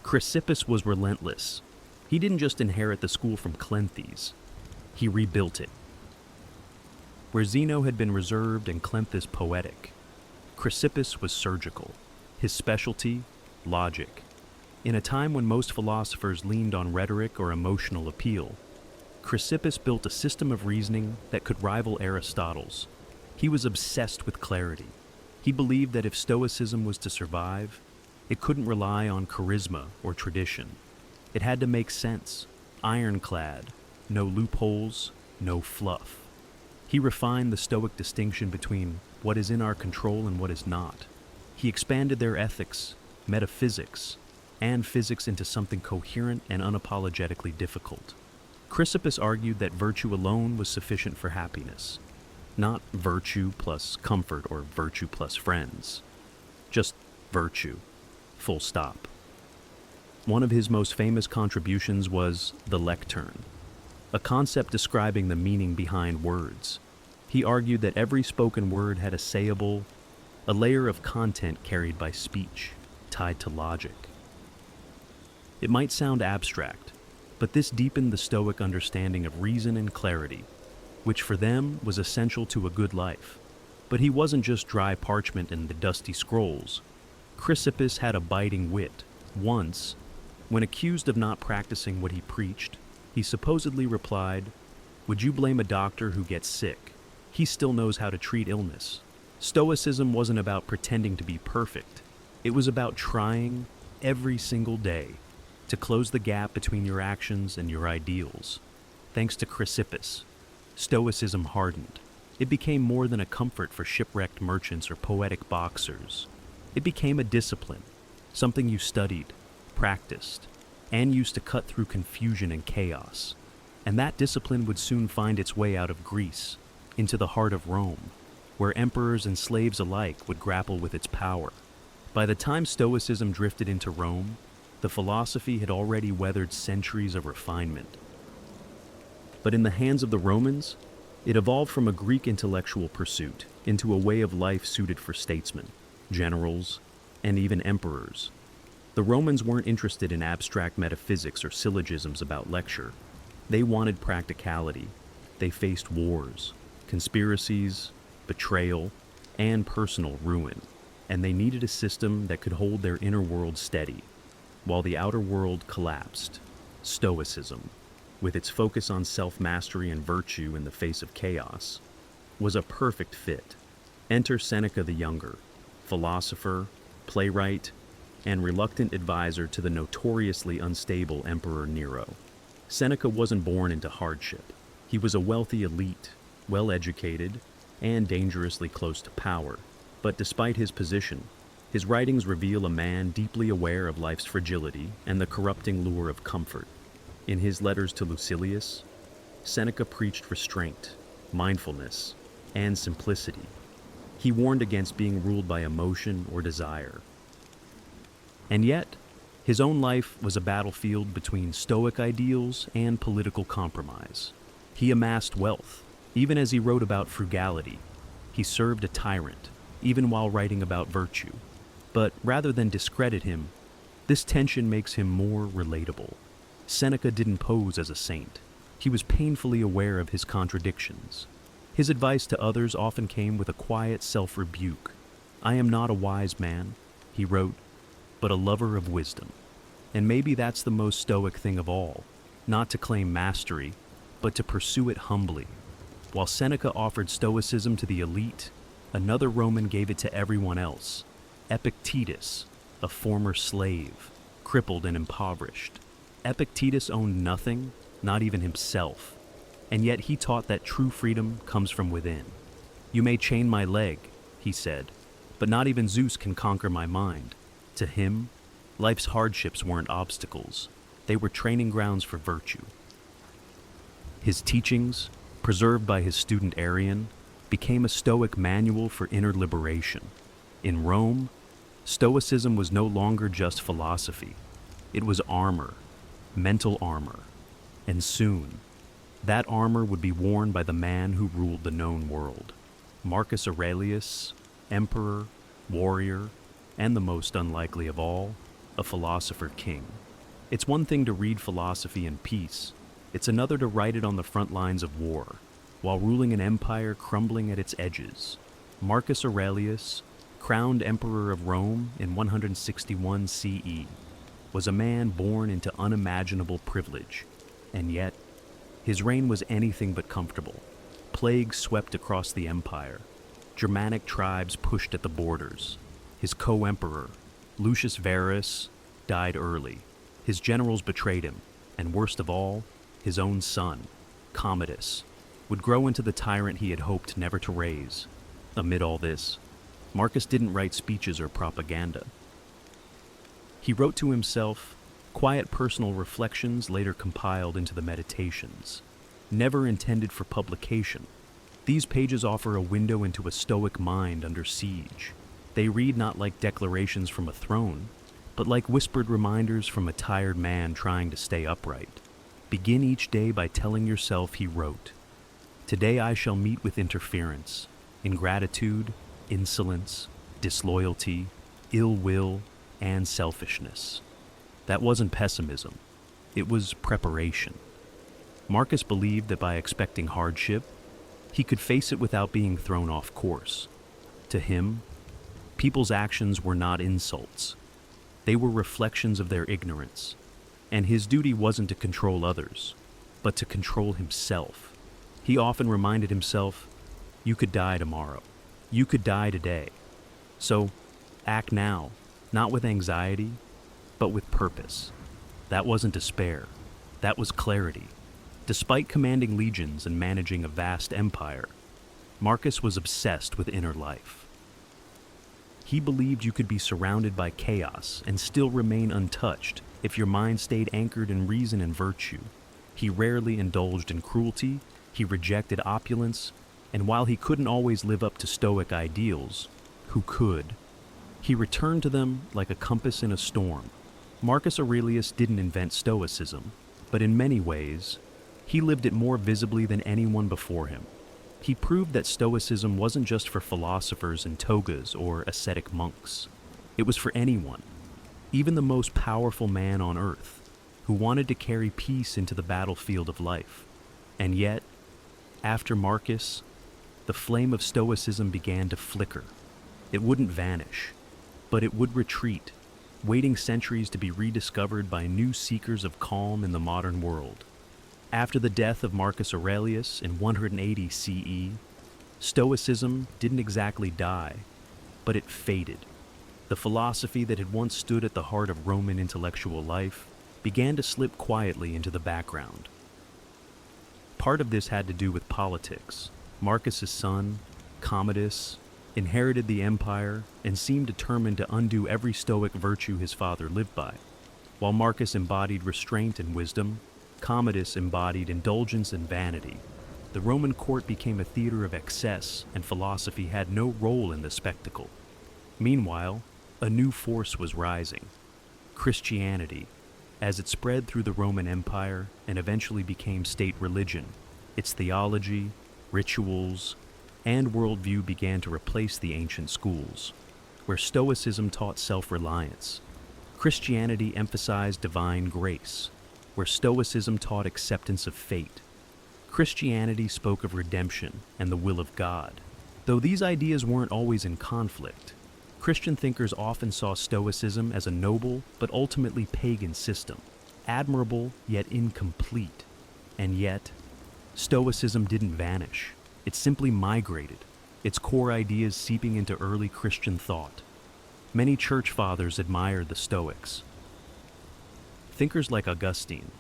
Chrysippus was relentless. He didn't just inherit the school from Cleanthes, he rebuilt it. Where Zeno had been reserved and Cleanthes poetic, Chrysippus was surgical, his specialty, logic. In a time when most philosophers leaned on rhetoric or emotional appeal, Chrysippus built a system of reasoning that could rival Aristotle's. He was obsessed with clarity. He believed that if Stoicism was to survive, it couldn't rely on charisma or tradition. It had to make sense, ironclad, no loopholes, no fluff. He refined the Stoic distinction between what is in our control and what is not. He expanded their ethics, metaphysics, and physics into something coherent and unapologetically difficult. Chrysippus argued that virtue alone was sufficient for happiness, not virtue plus comfort or virtue plus friends. Just virtue, full stop. One of his most famous contributions was the lectern, a concept describing the meaning behind words. He argued that every spoken word had a layer of content carried by speech, tied to logic. It might sound abstract, but this deepened the Stoic understanding of reason and clarity, which for them was essential to a good life. But he wasn't just dry parchment and the dusty scrolls. Chrysippus had a biting wit. Once, when accused of not practicing what he preached, he supposedly replied, "Would you blame a doctor who gets sick? He still knows how to treat illness." Stoicism wasn't about pretending to be perfect. It was about trying every single day to close the gap between your actions and your ideals. Thanks to Chrysippus, Stoicism hardened. It became more than a comfort for shipwrecked merchants or poetic boxers. It became a discipline, something you studied, practiced, and used to cut through confusion and chaos. And that discipline would soon find its way out of Greece, into the heart of Rome, where emperors and slaves alike would grapple with its power. By the time Stoicism drifted into Rome, the philosophy had already weathered centuries of refinement. But in the hands of the Romans, it evolved from a Greek intellectual pursuit into a way of life suited for statesmen, generals, and even emperors. The Romans weren't interested in abstract metaphysics or syllogisms about lecture. They wanted practicality. They faced wars, conspiracies, betrayal, and personal ruin, and they needed a system that could hold their inner world steady, while the outer world collapsed. Stoicism, with its focus on self-mastery and virtue in the face of chaos, was a perfect fit. Enter Seneca the Younger, philosopher, playwright, and reluctant advisor to the notoriously unstable Emperor Nero. Seneca wasn't born into hardship. He was a wealthy elite, well-educated, and dangerously close to power. But despite his position, his writings reveal a man deeply aware of life's fragility and the corrupting lure of comfort. In his letters to Lucilius, Seneca preached restraint, mindfulness, and simplicity. He warned against being ruled by emotion or desire. And yet, his own life was a battlefield between Stoic ideals and political compromise. He amassed wealth, even as he wrote about frugality. He served a tyrant, even while writing about virtue. But rather than discredit him, this tension makes him more relatable. Seneca didn't pose as a saint. He was painfully aware of his contradictions. His advice to others often came with a quiet self-rebuke. "I am not a wise man," he wrote, "but a lover of wisdom." And maybe that's the most Stoic thing of all, not to claim mastery, but to pursue it humbly. While Seneca offered Stoicism to the elite, another Roman gave it to everyone else. Epictetus, a former slave, crippled and impoverished. Epictetus owned nothing, not even himself, and yet he taught that true freedom comes from within. "You may chain my leg," he said, "but not even Zeus can conquer my mind." To him, life's hardships weren't obstacles. They were training grounds for virtue. His teachings, preserved by his student Arrian, became a Stoic manual for inner liberation. In Rome, Stoicism was no longer just philosophy. It was armor, mental armor. And soon, that armor would be worn by the man who ruled the known world, Marcus Aurelius, emperor, warrior, and the most unlikely of all, a philosopher king. It's one thing to read philosophy in peace, it's another to write it on the front lines of war, while ruling an empire crumbling at its edges. Marcus Aurelius, crowned emperor of Rome in 161 CE, was a man born into unimaginable privilege, and yet his reign was anything but comfortable. Plague swept across the empire. Germanic tribes pushed at the borders. His co-emperor, Lucius Verus, died early. His generals betrayed him, and worst of all, his own son, Commodus, would grow into the tyrant he had hoped never to raise. Amid all this, Marcus didn't write speeches or propaganda. He wrote to himself quiet personal reflections later compiled into the Meditations, never intended for publication. These pages offer a window into a stoic mind under siege. They read not like declarations from a throne, but like whispered reminders from a tired man trying to stay upright. Begin each day by telling yourself, he wrote, "Today I shall meet with interference, ingratitude, insolence, disloyalty, ill will, and selfishness." That wasn't pessimism. It was preparation. Marcus believed that by expecting hardship, he could face it without being thrown off course. To him, people's actions were not insults. They were reflections of their ignorance, and his duty wasn't to control others, but to control himself. He often reminded himself, you could die tomorrow. You could die today. So, act now, not with anxiety, but with purpose. That wasn't despair. That was clarity. Despite commanding legions and managing a vast empire, Marcus was obsessed with inner life. He believed you could be surrounded by chaos and still remain untouched if your mind stayed anchored in reason and virtue. He rarely indulged in cruelty, he rejected opulence, and while he couldn't always live up to Stoic ideals, who could? He returned to them like a compass in a storm. Marcus Aurelius didn't invent Stoicism, but in many ways, he lived it more visibly than anyone before him. He proved that Stoicism wasn't just for philosophers in togas or ascetic monks. It was for anyone, even the most powerful man on earth, who wanted to carry peace into the battlefield of life. And yet, after Marcus, the flame of Stoicism began to flicker. It wouldn't vanish, but it would retreat, waiting centuries to be rediscovered by new seekers of calm in the modern world. After the death of Marcus Aurelius in 180 CE, Stoicism didn't exactly die, but it faded. The philosophy that had once stood at the heart of Roman intellectual life began to slip quietly into the background. Part of this had to do with politics. Marcus's son, Commodus, inherited the empire and seemed determined to undo every Stoic virtue his father lived by. While Marcus embodied restraint and wisdom, Commodus embodied indulgence and vanity. The Roman court became a theater of excess, and philosophy had no role in the spectacle. Meanwhile, a new force was rising: Christianity. As it spread through the Roman Empire and eventually became state religion, its theology, rituals, and worldview began to replace the ancient schools, where Stoicism taught self-reliance. Christianity emphasized divine grace, where Stoicism taught acceptance of fate. Christianity spoke of redemption and the will of God. Though these ideas weren't always in conflict, Christian thinkers often saw Stoicism as a noble but ultimately pagan system, admirable yet incomplete. And yet, Stoicism didn't vanish. It simply migrated, its core ideas seeping into early Christian thought. Many church fathers admired the Stoics. Thinkers like Augustine,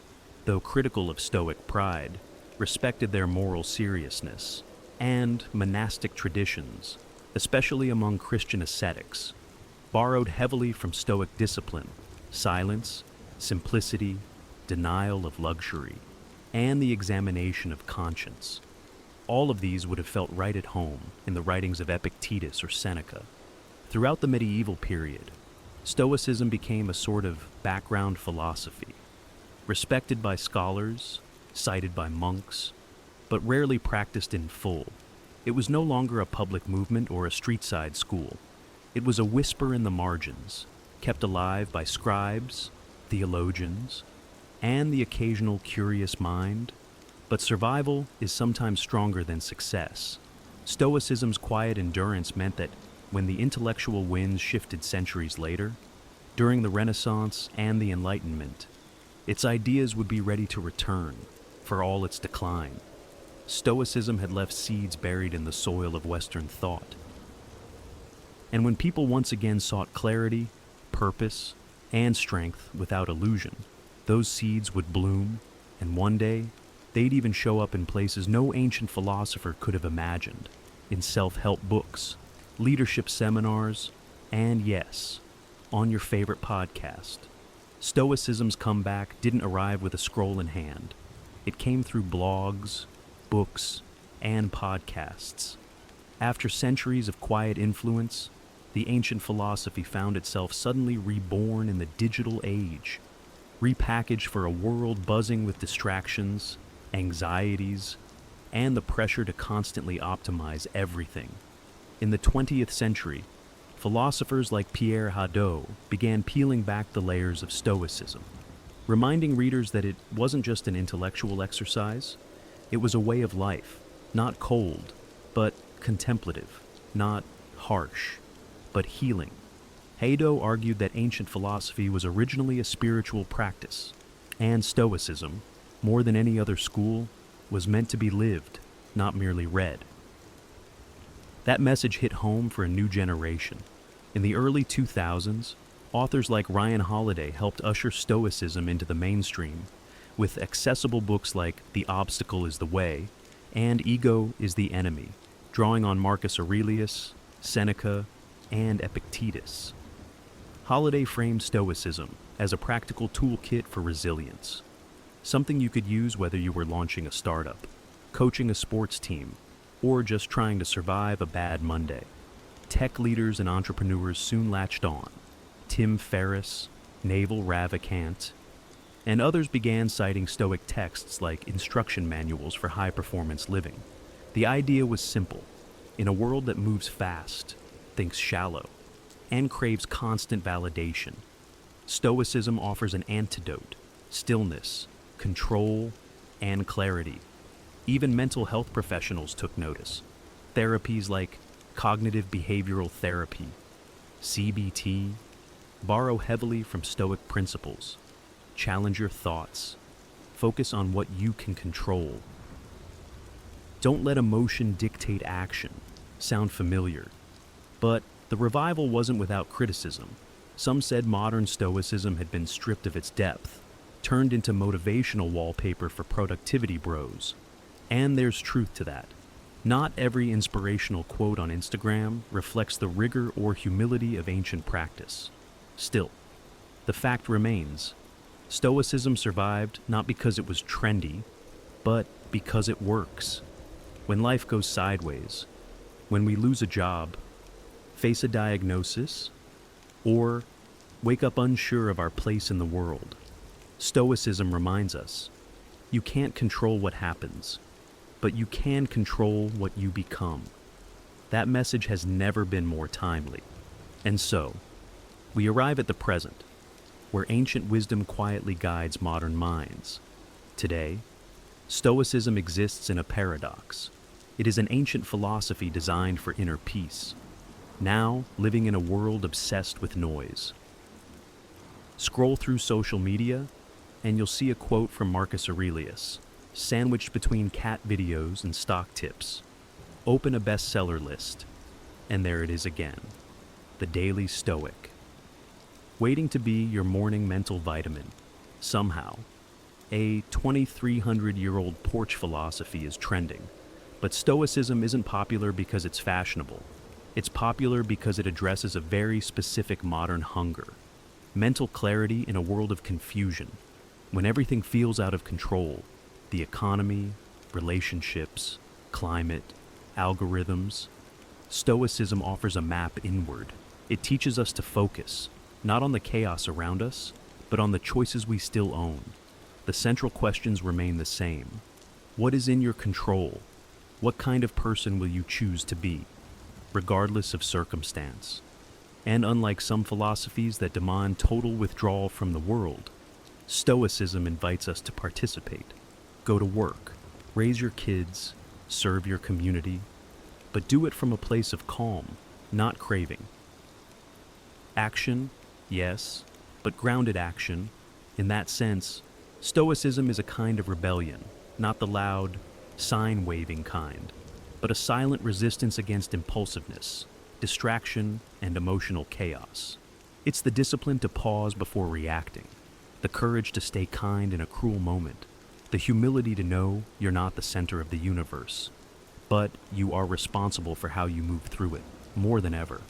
though critical of Stoic pride, respected their moral seriousness, and monastic traditions, especially among Christian ascetics, borrowed heavily from Stoic discipline, silence, simplicity, denial of luxury, and the examination of conscience. All of these would have felt right at home in the writings of Epictetus or Seneca. Throughout the medieval period, Stoicism became a sort of background philosophy, respected by scholars, cited by monks, but rarely practiced in full. It was no longer a public movement or a street-side school. It was a whisper in the margins, kept alive by scribes, theologians, and the occasional curious mind. But survival is sometimes stronger than success. Stoicism's quiet endurance meant that when the intellectual winds shifted centuries later, during the Renaissance and the Enlightenment, its ideas would be ready to return, for all its decline. Stoicism had left seeds buried in the soil of Western thought. And when people once again sought clarity, purpose, and strength without illusion, those seeds would bloom, and one day, they'd even show up in places no ancient philosopher could have imagined, in self-help books, leadership seminars, and yes, on your favorite podcast. Stoicism's comeback didn't arrive with a scroll in hand. It came through blogs, books, and podcasts. After centuries of quiet influence, the ancient philosophy found itself suddenly reborn in the digital age, repackaged for a world buzzing with distractions, anxieties, and the pressure to constantly optimize everything. In the 20th century, philosophers like Pierre Hadot began peeling back the layers of Stoicism, reminding readers that it wasn't just an intellectual exercise, it was a way of life, not cold, but contemplative, not harsh, but healing. Hadot argued that ancient philosophy was originally a spiritual practice, and Stoicism, more than any other school, was meant to be lived, not merely read. That message hit home for a new generation. In the early 2000s, authors like Ryan Holiday helped usher Stoicism into the mainstream with accessible books like The Obstacle is the Way and Ego is the Enemy, drawing on Marcus Aurelius, Seneca, and Epictetus. Holiday framed Stoicism as a practical toolkit for resilience, something you could use whether you were launching a startup, coaching a sports team, or just trying to survive a bad Monday. Tech leaders and entrepreneurs soon latched on. Tim Ferriss, Naval Ravikant, and others began citing Stoic texts like instruction manuals for high-performance living. The idea was simple. In a world that moves fast, thinks shallow, and craves constant validation, Stoicism offers an antidote: stillness, control, and clarity. Even mental health professionals took notice. Therapies like cognitive behavioral therapy, CBT, borrow heavily from Stoic principles. Challenge your thoughts. Focus on what you can control. Don't let emotion dictate action. Sound familiar? But the revival wasn't without criticism. Some said modern Stoicism had been stripped of its depth, turned into motivational wallpaper for productivity bros. And there's truth to that. Not every inspirational quote on Instagram reflects the rigor or humility of ancient practice. Still, the fact remains, Stoicism survived not because it was trendy, but because it works. When life goes sideways, when we lose a job, face a diagnosis, or wake up unsure of our place in the world, Stoicism reminds us, you can't control what happens, but you can control what you become. That message has never been more timely. And so, we arrive at the present, where ancient wisdom quietly guides modern minds. Today, Stoicism exists in a paradox. It is an ancient philosophy designed for inner peace, now living in a world obsessed with noise. Scroll through social media, and you'll see a quote from Marcus Aurelius, sandwiched between cat videos and stock tips. Open a bestseller list, and there it is again, the Daily Stoic. Waiting to be your morning mental vitamin. Somehow, a 2,300-year-old porch philosophy is trending, but Stoicism isn't popular because it's fashionable. It's popular because it addresses a very specific modern hunger. Mental clarity in a world of confusion. When everything feels out of control, the economy, relationships, climate, algorithms, Stoicism offers a map inward. It teaches us to focus, not on the chaos around us, but on the choices we still own. The central questions remain the same. What is in your control? What kind of person will you choose to be, regardless of circumstance? And unlike some philosophies that demand total withdrawal from the world, Stoicism invites us to participate. Go to work, raise your kids, serve your community, but do it from a place of calm, not craving. Action, yes, but grounded action. In that sense, Stoicism is a kind of rebellion, not the loud, sign-waving kind, but a silent resistance against impulsiveness, distraction, and emotional chaos. It's the discipline to pause before reacting, the courage to stay kind in a cruel moment, the humility to know you're not the center of the universe, but you are responsible for how you move through it, more than ever.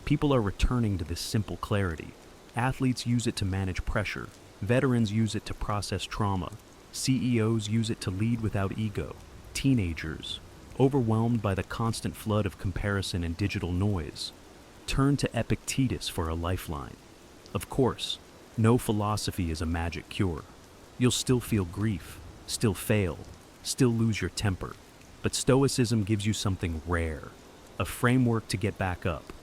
People are returning to this simple clarity. Athletes use it to manage pressure, veterans use it to process trauma, CEOs use it to lead without ego, teenagers, overwhelmed by the constant flood of comparison and digital noise, turn to Epictetus for a lifeline. Of course, no philosophy is a magic cure. You'll still feel grief, still fail, still lose your temper. But Stoicism gives you something rare, a framework to get back up,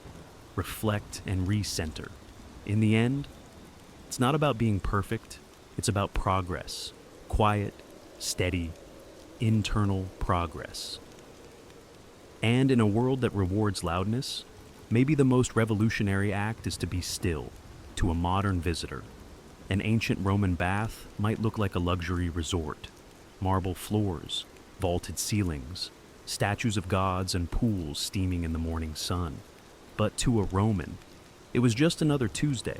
reflect, and recenter. In the end, it's not about being perfect, it's about progress. Quiet, steady, internal progress. And in a world that rewards loudness, maybe the most revolutionary act is to be still, to a modern visitor. An ancient Roman bath might look like a luxury resort. Marble floors, vaulted ceilings, statues of gods and pools steaming in the morning sun. But to a Roman, it was just another Tuesday.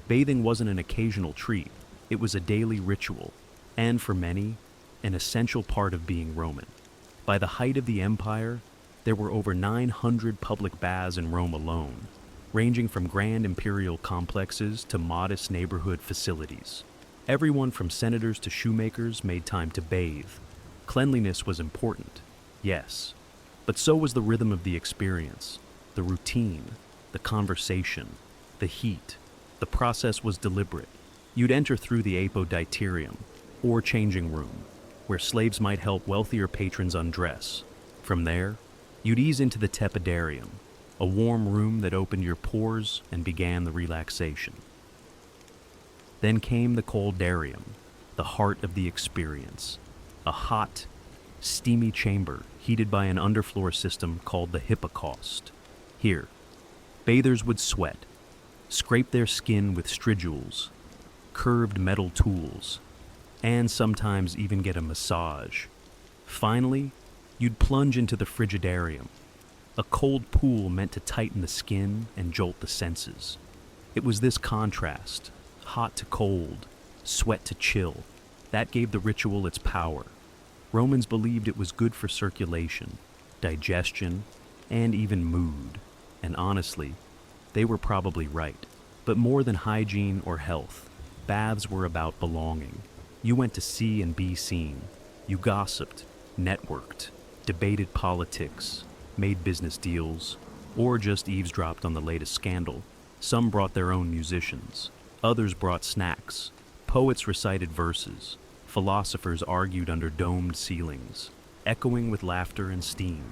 Bathing wasn't an occasional treat, it was a daily ritual, and for many, an essential part of being Roman. By the height of the empire, there were over 900 public baths in Rome alone, ranging from grand imperial complexes to modest neighborhood facilities. Everyone from senators to shoemakers made time to bathe. Cleanliness was important, yes, but so was the rhythm of the experience, the routine, the conversation, the heat. The process was deliberate. You'd enter through the apoditerium, or changing room, where slaves might help wealthier patrons undress. From there, you'd ease into the tepidarium, a warm room that opened your pores and began the relaxation. Then came the coldarium, the heart of the experience, a hot, steamy chamber heated by an underfloor system called the hypocaust. Here, bathers would sweat, scrape their skin with stridules, curved metal tools, and sometimes even get a massage. Finally, you'd plunge into the frigidarium, a cold pool meant to tighten the skin and jolt the senses. It was this contrast, hot to cold, sweat to chill, that gave the ritual its power. Romans believed it was good for circulation, digestion, and even mood. And honestly, they were probably right. But more than hygiene or health, baths were about belonging. You went to see and be seen. You gossiped, networked, debated politics, made business deals, or just eavesdropped on the latest scandal. Some brought their own musicians. Others brought snacks. Poets recited verses. Philosophers argued under domed ceilings, echoing with laughter and steam.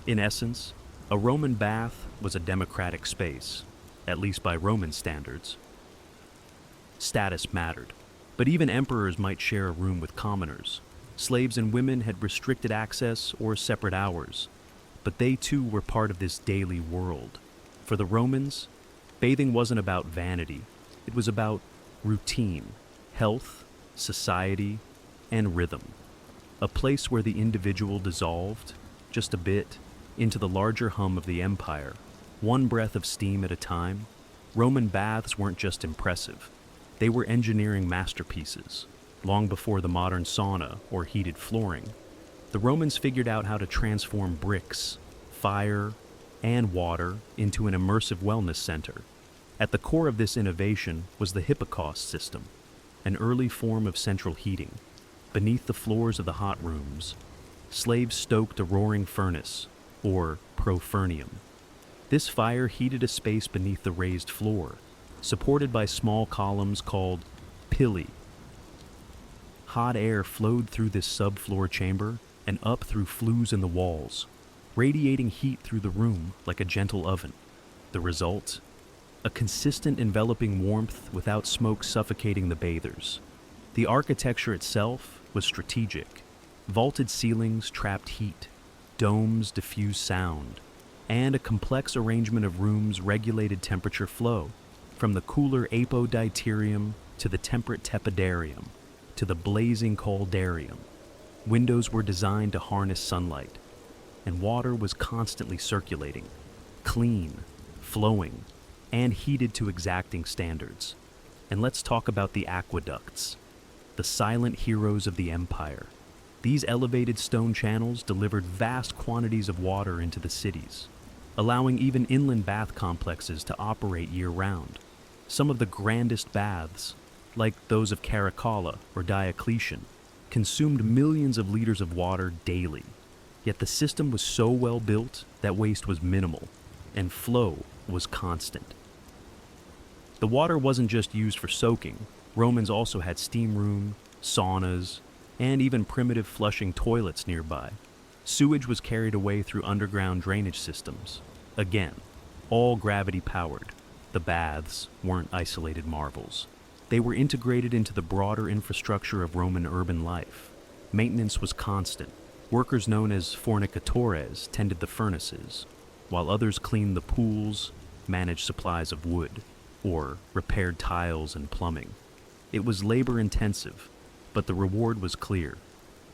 In essence, a Roman bath was a democratic space, at least by Roman standards. Status mattered, but even emperors might share a room with commoners. Slaves and women had restricted access or separate hours, but they too were part of this daily world. For the Romans, bathing wasn't about vanity, it was about routine, health, society, and rhythm. A place where the individual dissolved, just a bit, into the larger hum of the empire, one breath of steam at a time. Roman baths weren't just impressive, they were engineering masterpieces. Long before the modern sauna or heated flooring, the Romans figured out how to transform bricks, fire, and water into an immersive wellness center. At the core of this innovation was the hypocaust system, an early form of central heating. Beneath the floors of the hot rooms, slaves stoked a roaring furnace, or profernium. This fire heated a space beneath the raised floor, supported by small columns called pili. Hot air flowed through this subfloor chamber, and up through flues in the walls, radiating heat through the room like a gentle oven. The result? A consistent enveloping warmth without smoke suffocating the bathers. The architecture itself was strategic. Vaulted ceilings trapped heat, domes diffused sound, and a complex arrangement of rooms regulated temperature flow, from the cooler apoditterium to the temperate tepidarium to the blazing caldarium. Windows were designed to harness sunlight, and water was constantly circulating, clean, flowing, and heated to exacting standards. And let's talk about the aqueducts, the silent heroes of the empire. These elevated stone channels delivered vast quantities of water into the cities, allowing even inland bath complexes to operate year-round. Some of the grandest baths, like those of Caracalla or Diocletian, consumed millions of liters of water daily. Yet the system was so well built that waste was minimal, and flow was constant. The water wasn't just used for soaking. Romans also had steam room, saunas, and even primitive flushing toilets nearby. Sewage was carried away through underground drainage systems. Again, all gravity-powered. The baths weren't isolated marvels. They were integrated into the broader infrastructure of Roman urban life. Maintenance was constant. Workers known as fornicatores tended the furnaces, while others cleaned the pools, managed supplies of wood, or repaired tiles and plumbing. It was labor-intensive, but the reward was clear.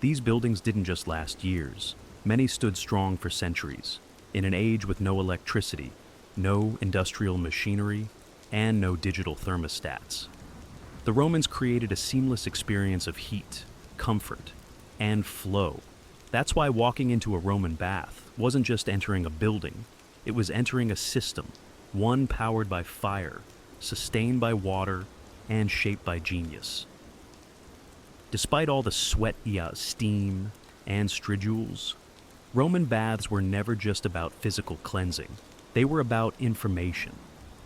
These buildings didn't just last years. Many stood strong for centuries, in an age with no electricity, no industrial machinery, and no digital thermostats. The Romans created a seamless experience of heat, comfort, and flow. That's why walking into a Roman bath wasn't just entering a building, it was entering a system, one powered by fire, sustained by water, and shaped by genius. Despite all the sweat, steam, and stridules, Roman baths were never just about physical cleansing. They were about information.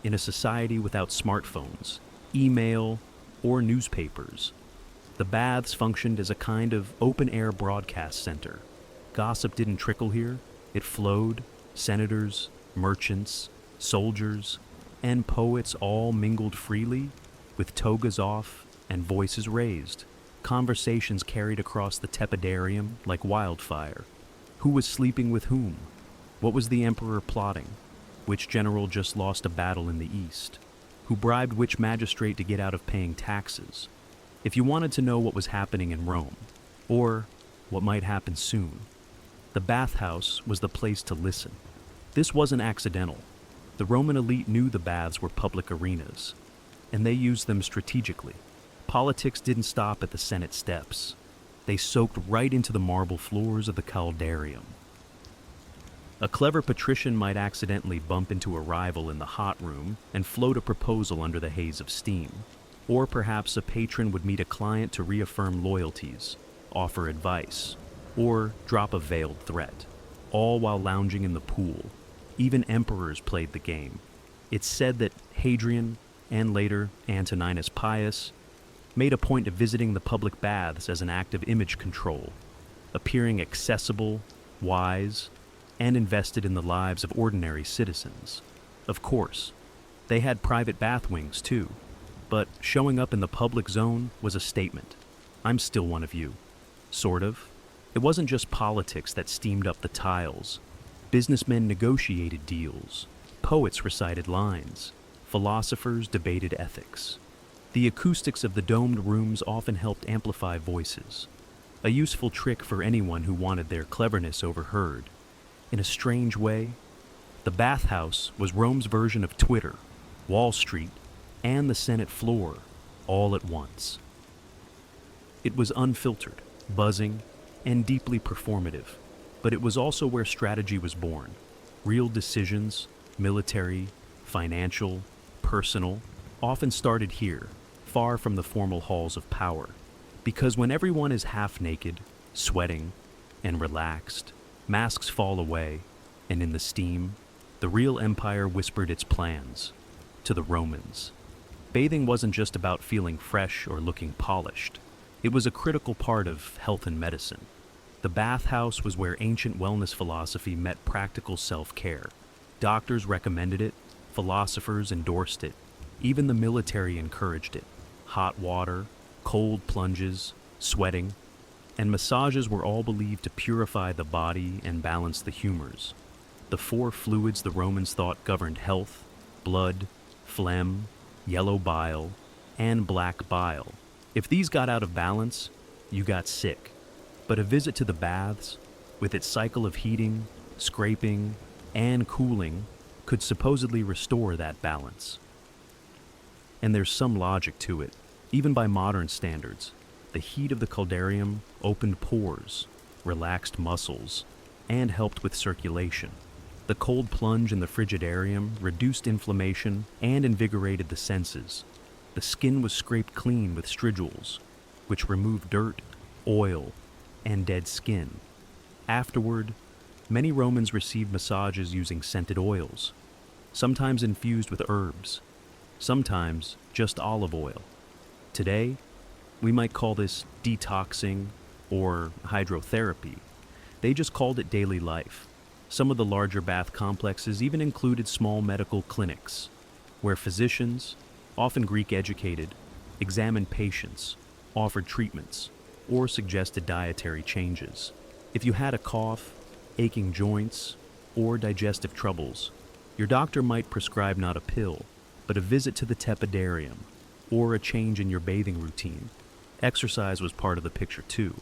In a society without smartphones, email, or newspapers, the baths functioned as a kind of open-air broadcast center. Gossip didn't trickle here, it flowed. Senators, merchants, soldiers, and poets all mingled freely, with togas off and voices raised. Conversations carried across the tepidarium like wildfire. Who was sleeping with whom? What was the emperor plotting? Which general just lost a battle in the east? Who bribed which magistrate to get out of paying taxes? If you wanted to know what was happening in Rome, or what might happen soon, the bathhouse was the place to listen. This wasn't accidental. The Roman elite knew the baths were public arenas, and they used them strategically. Politics didn't stop at the Senate steps. They soaked right into the marble floors of the caldarium. A clever patrician might accidentally bump into a rival in the hot room and float a proposal under the haze of steam. Or perhaps a patron would meet a client to reaffirm loyalties, offer advice, or drop a veiled threat, all while lounging in the pool. Even emperors played the game. It's said that Hadrian, and later Antoninus Pius, made a point of visiting the public baths as an act of image control, appearing accessible, wise, and invested in the lives of ordinary citizens. Of course, they had private bath wings too, but showing up in the public zone was a statement. I'm still one of you. Sort of. It wasn't just politics that steamed up the tiles. Businessmen negotiated deals. Poets recited lines. Philosophers debated ethics. The acoustics of the domed rooms often helped amplify voices, a useful trick for anyone who wanted their cleverness overheard. In a strange way, the bathhouse was Rome's version of Twitter, Wall Street, and the Senate floor, all at once. It was unfiltered, buzzing, and deeply performative, but it was also where strategy was born. Real decisions, military, financial, personal, often started here, far from the formal halls of power. Because when everyone is half naked, sweating, and relaxed, masks fall away, and in the steam, the real empire whispered its plans to the Romans. Bathing wasn't just about feeling fresh or looking polished. It was a critical part of health and medicine. The bathhouse was where ancient wellness philosophy met practical self-care. Doctors recommended it, philosophers endorsed it, even the military encouraged it. Hot water, cold plunges, sweating, and massages were all believed to purify the body and balance the humors. The four fluids the Romans thought governed health: blood, phlegm, yellow bile, and black bile. If these got out of balance, you got sick. But a visit to the baths, with its cycle of heating, scraping, and cooling, could supposedly restore that balance. And there's some logic to it. Even by modern standards, the heat of the caldarium opened pores, relaxed muscles, and helped with circulation. The cold plunge in the frigidarium reduced inflammation and invigorated the senses. The skin was scraped clean with stridules, which removed dirt, oil, and dead skin. Afterward, many Romans received massages using scented oils, sometimes infused with herbs, sometimes just olive oil. Today, we might call this detoxing or hydrotherapy. They just called it daily life. Some of the larger bath complexes even included small medical clinics, where physicians, often Greek-educated, examined patients, offered treatments, or suggested dietary changes. If you had a cough, aching joints, or digestive troubles, your doctor might prescribe not a pill, but a visit to the tepidarium, or a change in your bathing routine. Exercise was part of the picture too.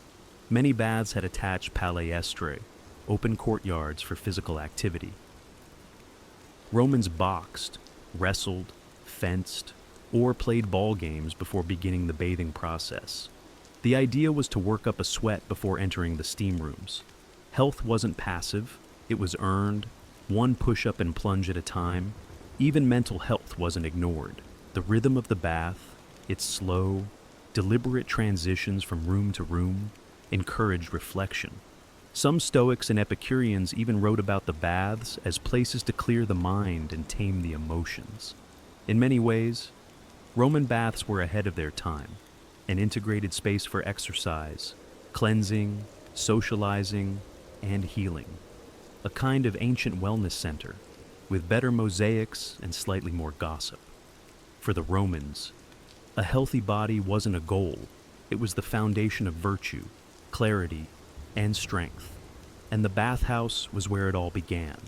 Many baths had attached palaestra, open courtyards for physical activity. Romans boxed, wrestled, fenced, or played ball games before beginning the bathing process. The idea was to work up a sweat before entering the steam rooms. Health wasn't passive, it was earned, one push-up and plunge at a time. Even mental health wasn't ignored. The rhythm of the bath, its slow, deliberate transitions from room to room, encouraged reflection. Some Stoics and Epicureans even wrote about the baths as places to clear the mind and tame the emotions. In many ways, Roman baths were ahead of their time. An integrated space for exercise, cleansing, socializing, and healing. A kind of ancient wellness center, with better mosaics and slightly more gossip. For the Romans, a healthy body wasn't a goal, it was the foundation of virtue, clarity, and strength. And the bathhouse was where it all began.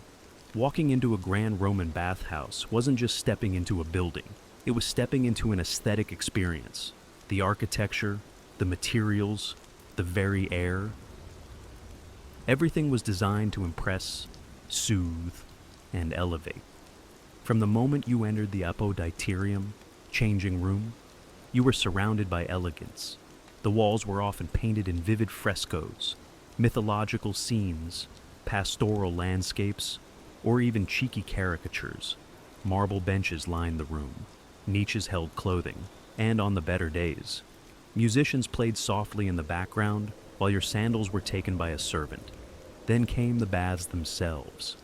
Walking into a grand Roman bathhouse wasn't just stepping into a building, it was stepping into an aesthetic experience. The architecture, the materials, the very air. Everything was designed to impress, soothe, and elevate. From the moment you entered the apoditerium, changing room, you were surrounded by elegance. The walls were often painted in vivid frescoes, mythological scenes, pastoral landscapes, or even cheeky caricatures. Marble benches lined the room. Niches held clothing. And on the better days, musicians played softly in the background while your sandals were taken by a servant. Then came the baths themselves.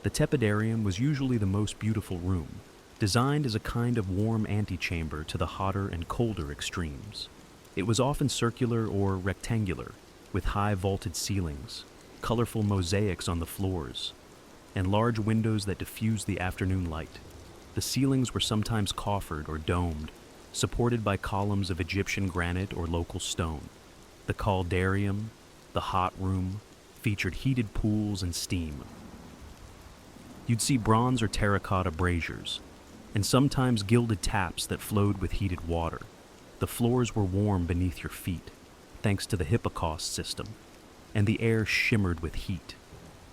The tepidarium was usually the most beautiful room, designed as a kind of warm antechamber to the hotter and colder extremes. It was often circular or rectangular, with high vaulted ceilings, colorful mosaics on the floors, and large windows that diffused the afternoon light. The ceilings were sometimes coffered or domed, supported by columns of Egyptian granite or local stone. The caldarium, the hot room, featured heated pools and steam. You'd see bronze or terracotta braziers, and sometimes gilded taps that flowed with heated water. The floors were warm beneath your feet, thanks to the hippocaust system, and the air shimmered with heat.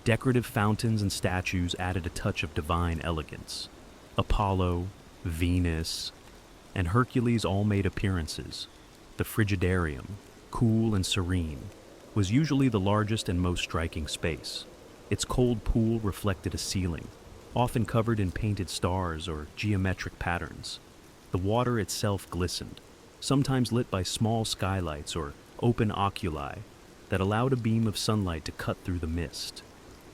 Decorative fountains and statues added a touch of divine elegance. Apollo, Venus, and Hercules all made appearances. The frigidarium, cool and serene, was usually the largest and most striking space. Its cold pool reflected a ceiling, often covered in painted stars or geometric patterns. The water itself glistened, sometimes lit by small skylights or open oculi that allowed a beam of sunlight to cut through the mist.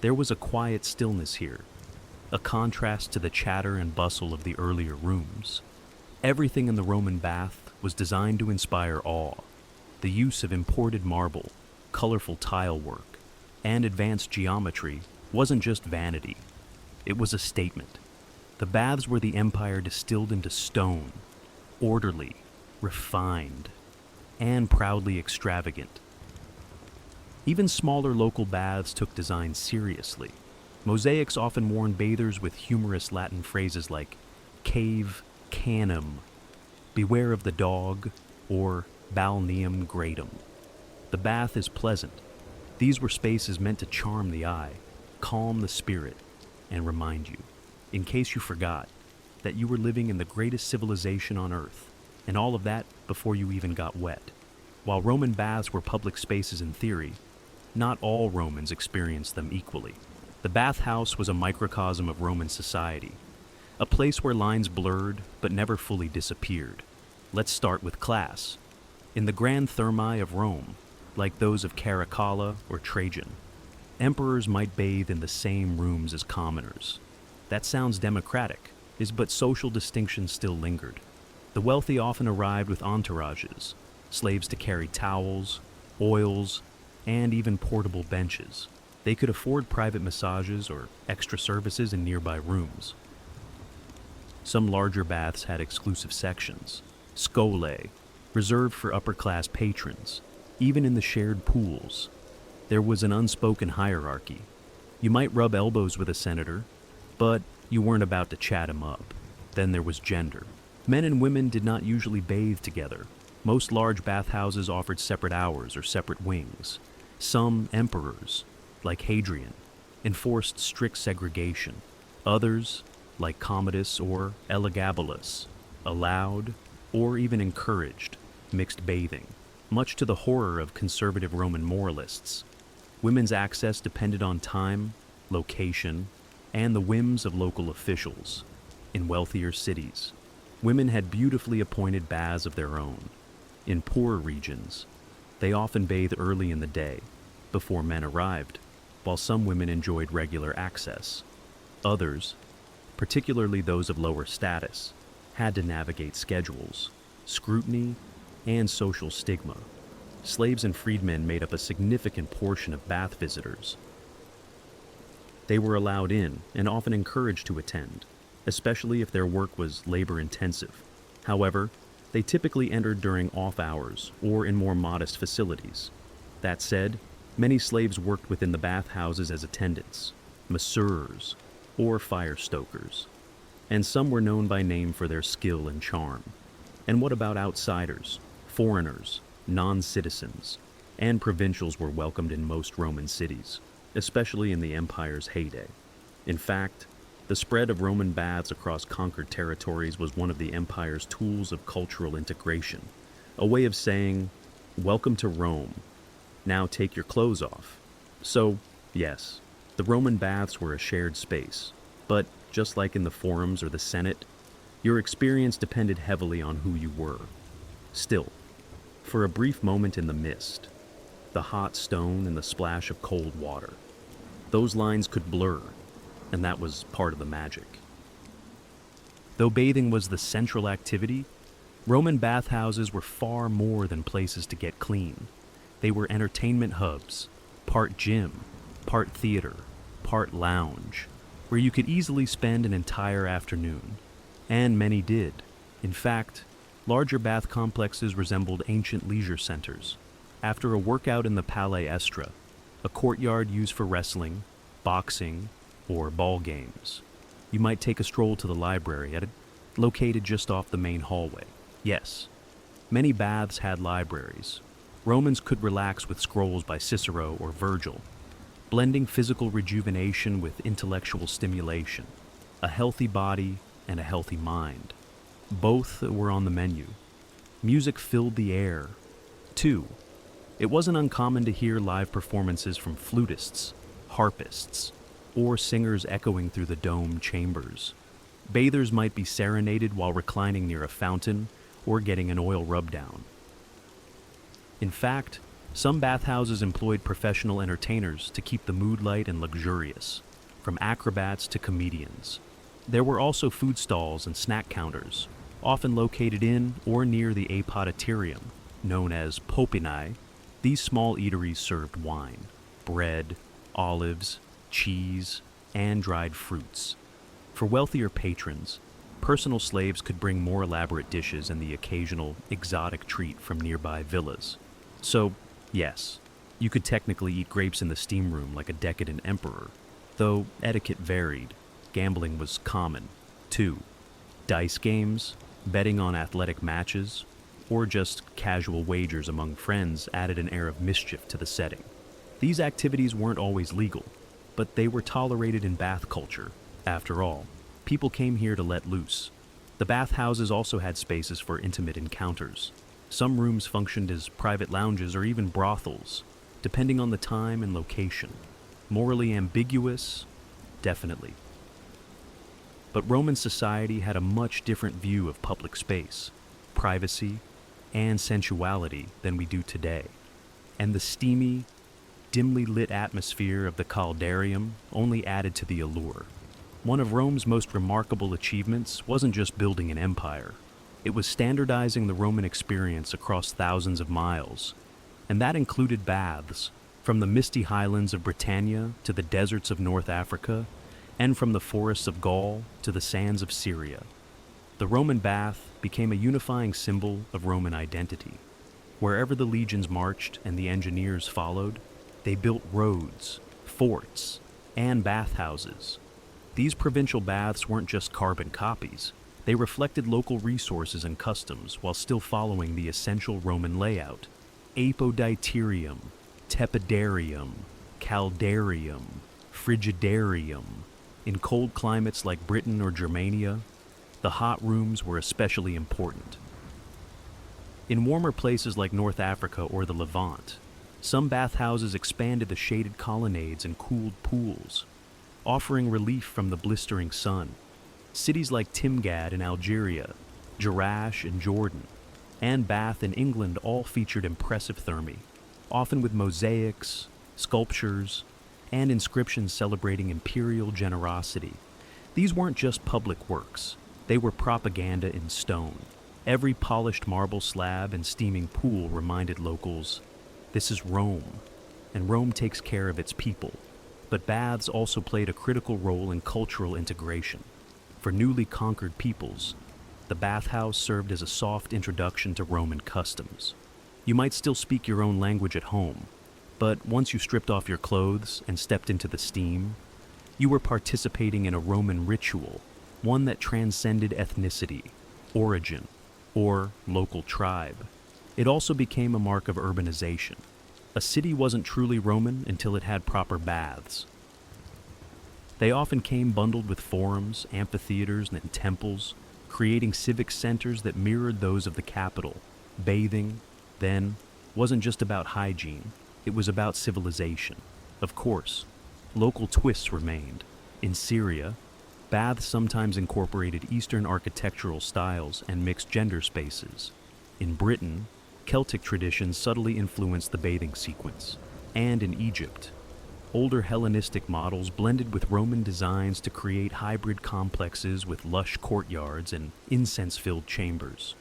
There was a quiet stillness here, a contrast to the chatter and bustle of the earlier rooms. Everything in the Roman bath was designed to inspire awe. The use of imported marble, colorful tile work and advanced geometry wasn't just vanity, it was a statement. The baths were the empire distilled into stone, orderly, refined, and proudly extravagant. Even smaller local baths took design seriously. Mosaics often warned bathers with humorous Latin phrases like cave canum, beware of the dog, or balneum gratum. The bath is pleasant. These were spaces meant to charm the eye, calm the spirit, and remind you, in case you forgot, that you were living in the greatest civilization on earth, and all of that before you even got wet. While Roman baths were public spaces in theory, not all Romans experienced them equally. The bathhouse was a microcosm of Roman society, a place where lines blurred but never fully disappeared. Let's start with class. In the grand thermae of Rome, like those of Caracalla or Trajan, emperors might bathe in the same rooms as commoners. That sounds democratic, but social distinctions still lingered. The wealthy often arrived with entourages, slaves to carry towels, oils, and even portable benches. They could afford private massages or extra services in nearby rooms. Some larger baths had exclusive sections, scolae, reserved for upper-class patrons. Even in the shared pools, there was an unspoken hierarchy. You might rub elbows with a senator, but you weren't about to chat him up. Then there was gender. Men and women did not usually bathe together. Most large bathhouses offered separate hours or separate wings. Some emperors, like Hadrian, enforced strict segregation. Others, like Commodus or Elagabalus, allowed or even encouraged mixed bathing, much to the horror of conservative Roman moralists. Women's access depended on time, location, and the whims of local officials. In wealthier cities, women had beautifully appointed baths of their own. In poorer regions, they often bathed early in the day, before men arrived, while some women enjoyed regular access. Others, particularly those of lower status, had to navigate schedules, scrutiny, and social stigma. Slaves and freedmen made up a significant portion of bath visitors. They were allowed in and often encouraged to attend, especially if their work was labor-intensive. However, they typically entered during off hours or in more modest facilities. That said, many slaves worked within the bathhouses as attendants, masseurs, or fire stokers, and some were known by name for their skill and charm. And what about outsiders, foreigners, non-citizens, and provincials were welcomed in most Roman cities, especially in the empire's heyday. In fact, the spread of Roman baths across conquered territories was one of the empire's tools of cultural integration, a way of saying, "Welcome to Rome. Now take your clothes off." So, yes, the Roman baths were a shared space, but just like in the forums or the Senate, your experience depended heavily on who you were. Still, for a brief moment in the mist, the hot stone and the splash of cold water, those lines could blur, and that was part of the magic. Though bathing was the central activity, Roman bathhouses were far more than places to get clean. They were entertainment hubs, part gym, part theater, part lounge, where you could easily spend an entire afternoon. And many did. In fact, larger bath complexes resembled ancient leisure centers. After a workout in the Palais Estra, a courtyard used for wrestling, boxing, or ball games, you might take a stroll to the library located just off the main hallway. Yes, many baths had libraries. Romans could relax with scrolls by Cicero or Virgil, blending physical rejuvenation with intellectual stimulation, a healthy body and a healthy mind. Both were on the menu. Music filled the air, too. It wasn't uncommon to hear live performances from flutists, harpists, or singers echoing through the dome chambers. Bathers might be serenaded while reclining near a fountain or getting an oil rub-down. In fact, some bathhouses employed professional entertainers to keep the mood light and luxurious, from acrobats to comedians. There were also food stalls and snack counters, often located in or near the apodyterium, known as popinae, These small eateries served wine, bread, olives, cheese, and dried fruits. For wealthier patrons, personal slaves could bring more elaborate dishes and the occasional exotic treat from nearby villas. So, yes, you could technically eat grapes in the steam room like a decadent emperor, though etiquette varied. Gambling was common, too. Dice games, betting on athletic matches, or just casual wagers among friends added an air of mischief to the setting. These activities weren't always legal, but they were tolerated in bath culture. After all, people came here to let loose. The bathhouses also had spaces for intimate encounters. Some rooms functioned as private lounges or even brothels, depending on the time and location. Morally ambiguous? Definitely. But Roman society had a much different view of public space, privacy, and sensuality than we do today. And the steamy, dimly lit atmosphere of the caldarium only added to the allure. One of Rome's most remarkable achievements wasn't just building an empire. It was standardizing the Roman experience across thousands of miles. And that included baths, from the misty highlands of Britannia to the deserts of North Africa, and from the forests of Gaul to the sands of Syria. The Roman bath became a unifying symbol of Roman identity. Wherever the legions marched and the engineers followed, they built roads, forts, and bathhouses. These provincial baths weren't just carbon copies. They reflected local resources and customs while still following the essential Roman layout. Apoditerium, tepidarium, caldarium, frigidarium. In cold climates like Britain or Germania, the hot rooms were especially important. In warmer places like North Africa or the Levant, some bathhouses expanded the shaded colonnades and cooled pools, offering relief from the blistering sun. Cities like Timgad in Algeria, Jerash in Jordan, and Bath in England all featured impressive thermae, often with mosaics, sculptures, and inscriptions celebrating imperial generosity. These weren't just public works, they were propaganda in stone. Every polished marble slab and steaming pool reminded locals, this is Rome, and Rome takes care of its people. But baths also played a critical role in cultural integration. For newly conquered peoples, the bathhouse served as a soft introduction to Roman customs. You might still speak your own language at home, but once you stripped off your clothes and stepped into the steam, you were participating in a Roman ritual, one that transcended ethnicity, origin, or local tribe. It also became a mark of urbanization. A city wasn't truly Roman until it had proper baths. They often came bundled with forums, amphitheaters, and temples, creating civic centers that mirrored those of the capital. Bathing, then, wasn't just about hygiene. It was about civilization. Of course, local twists remained. In Syria, baths sometimes incorporated Eastern architectural styles and mixed gender spaces. In Britain, Celtic traditions subtly influenced the bathing sequence. And in Egypt, older Hellenistic models blended with Roman designs to create hybrid complexes with lush courtyards and incense-filled chambers.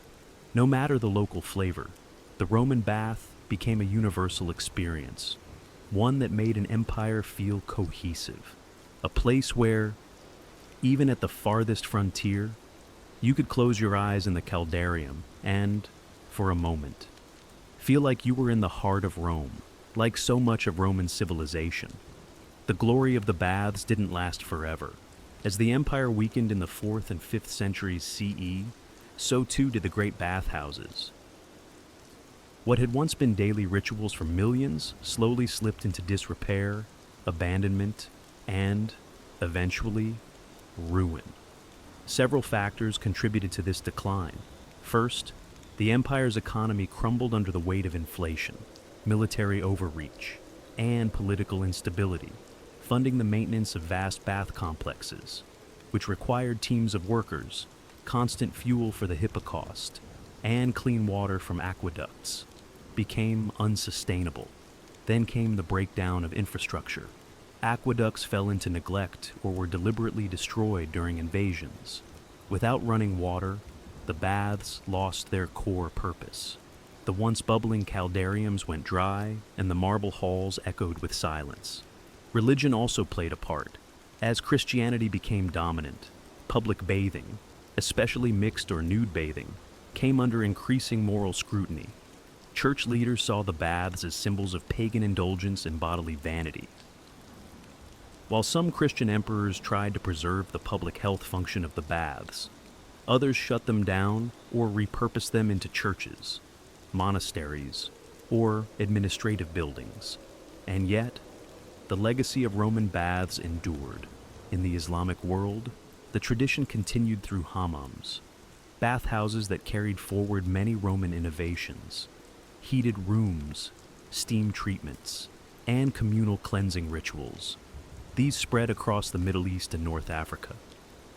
No matter the local flavor, the Roman bath became a universal experience, one that made an empire feel cohesive, a place where, even at the farthest frontier, you could close your eyes in the caldarium and, for a moment, feel like you were in the heart of Rome, like so much of Roman civilization. The glory of the baths didn't last forever. As the empire weakened in the 4th and 5th centuries CE, so too did the great bathhouses. What had once been daily rituals for millions slowly slipped into disrepair, abandonment, and, eventually, ruin. Several factors contributed to this decline. First, the empire's economy crumbled under the weight of inflation, military overreach, and political instability, funding the maintenance of vast bath complexes, which required teams of workers, constant fuel for the hippocaust, and clean water from aqueducts, became unsustainable. Then came the breakdown of infrastructure. Aqueducts fell into neglect or were deliberately destroyed during invasions. Without running water, the baths lost their core purpose. The once bubbling caldariums went dry, and the marble halls echoed with silence. Religion also played a part. As Christianity became dominant, public bathing, especially mixed or nude bathing, came under increasing moral scrutiny. Church leaders saw the baths as symbols of pagan indulgence and bodily vanity. While some Christian emperors tried to preserve the public health function of the baths, others shut them down or repurposed them into churches, monasteries, or administrative buildings. And yet, the legacy of Roman baths endured. In the Islamic world, the tradition continued through hammams, bathhouses that carried forward many Roman innovations, heated rooms, steam treatments, and communal cleansing rituals. These spread across the Middle East and North Africa,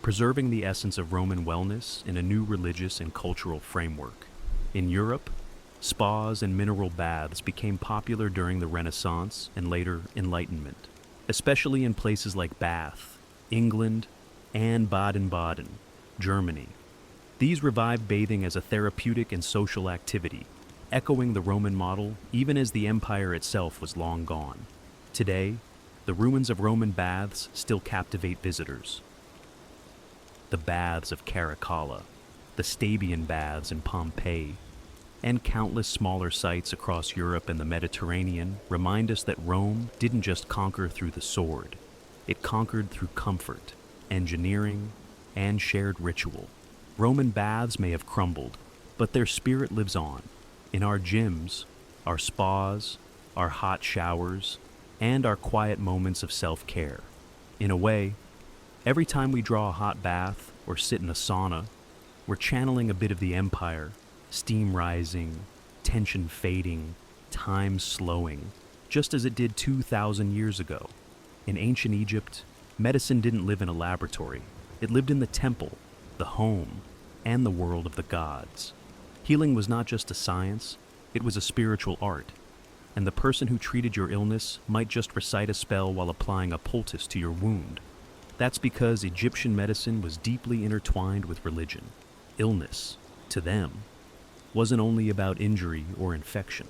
preserving the essence of Roman wellness in a new religious and cultural framework. In Europe, spas and mineral baths became popular during the Renaissance and later Enlightenment, especially in places like Bath, England, and Baden-Baden, Germany. These revived bathing as a therapeutic and social activity, echoing the Roman model even as the empire itself was long gone. Today, the ruins of Roman baths still captivate visitors. The baths of Caracalla, the Stabian baths in Pompeii, and countless smaller sites across Europe and the Mediterranean remind us that Rome didn't just conquer through the sword. It conquered through comfort, engineering, and shared ritual. Roman baths may have crumbled, but their spirit lives on. In our gyms, our spas, our hot showers, and our quiet moments of self-care. In a way, every time we draw a hot bath or sit in a sauna, we're channeling a bit of the empire, steam rising, tension fading, time slowing, just as it did 2,000 years ago. In ancient Egypt, medicine didn't live in a laboratory. It lived in the temple, the home, and the world of the gods. Healing was not just a science, it was a spiritual art. And the person who treated your illness might just recite a spell while applying a poultice to your wound. That's because Egyptian medicine was deeply intertwined with religion. Illness, to them, wasn't only about injury or infection.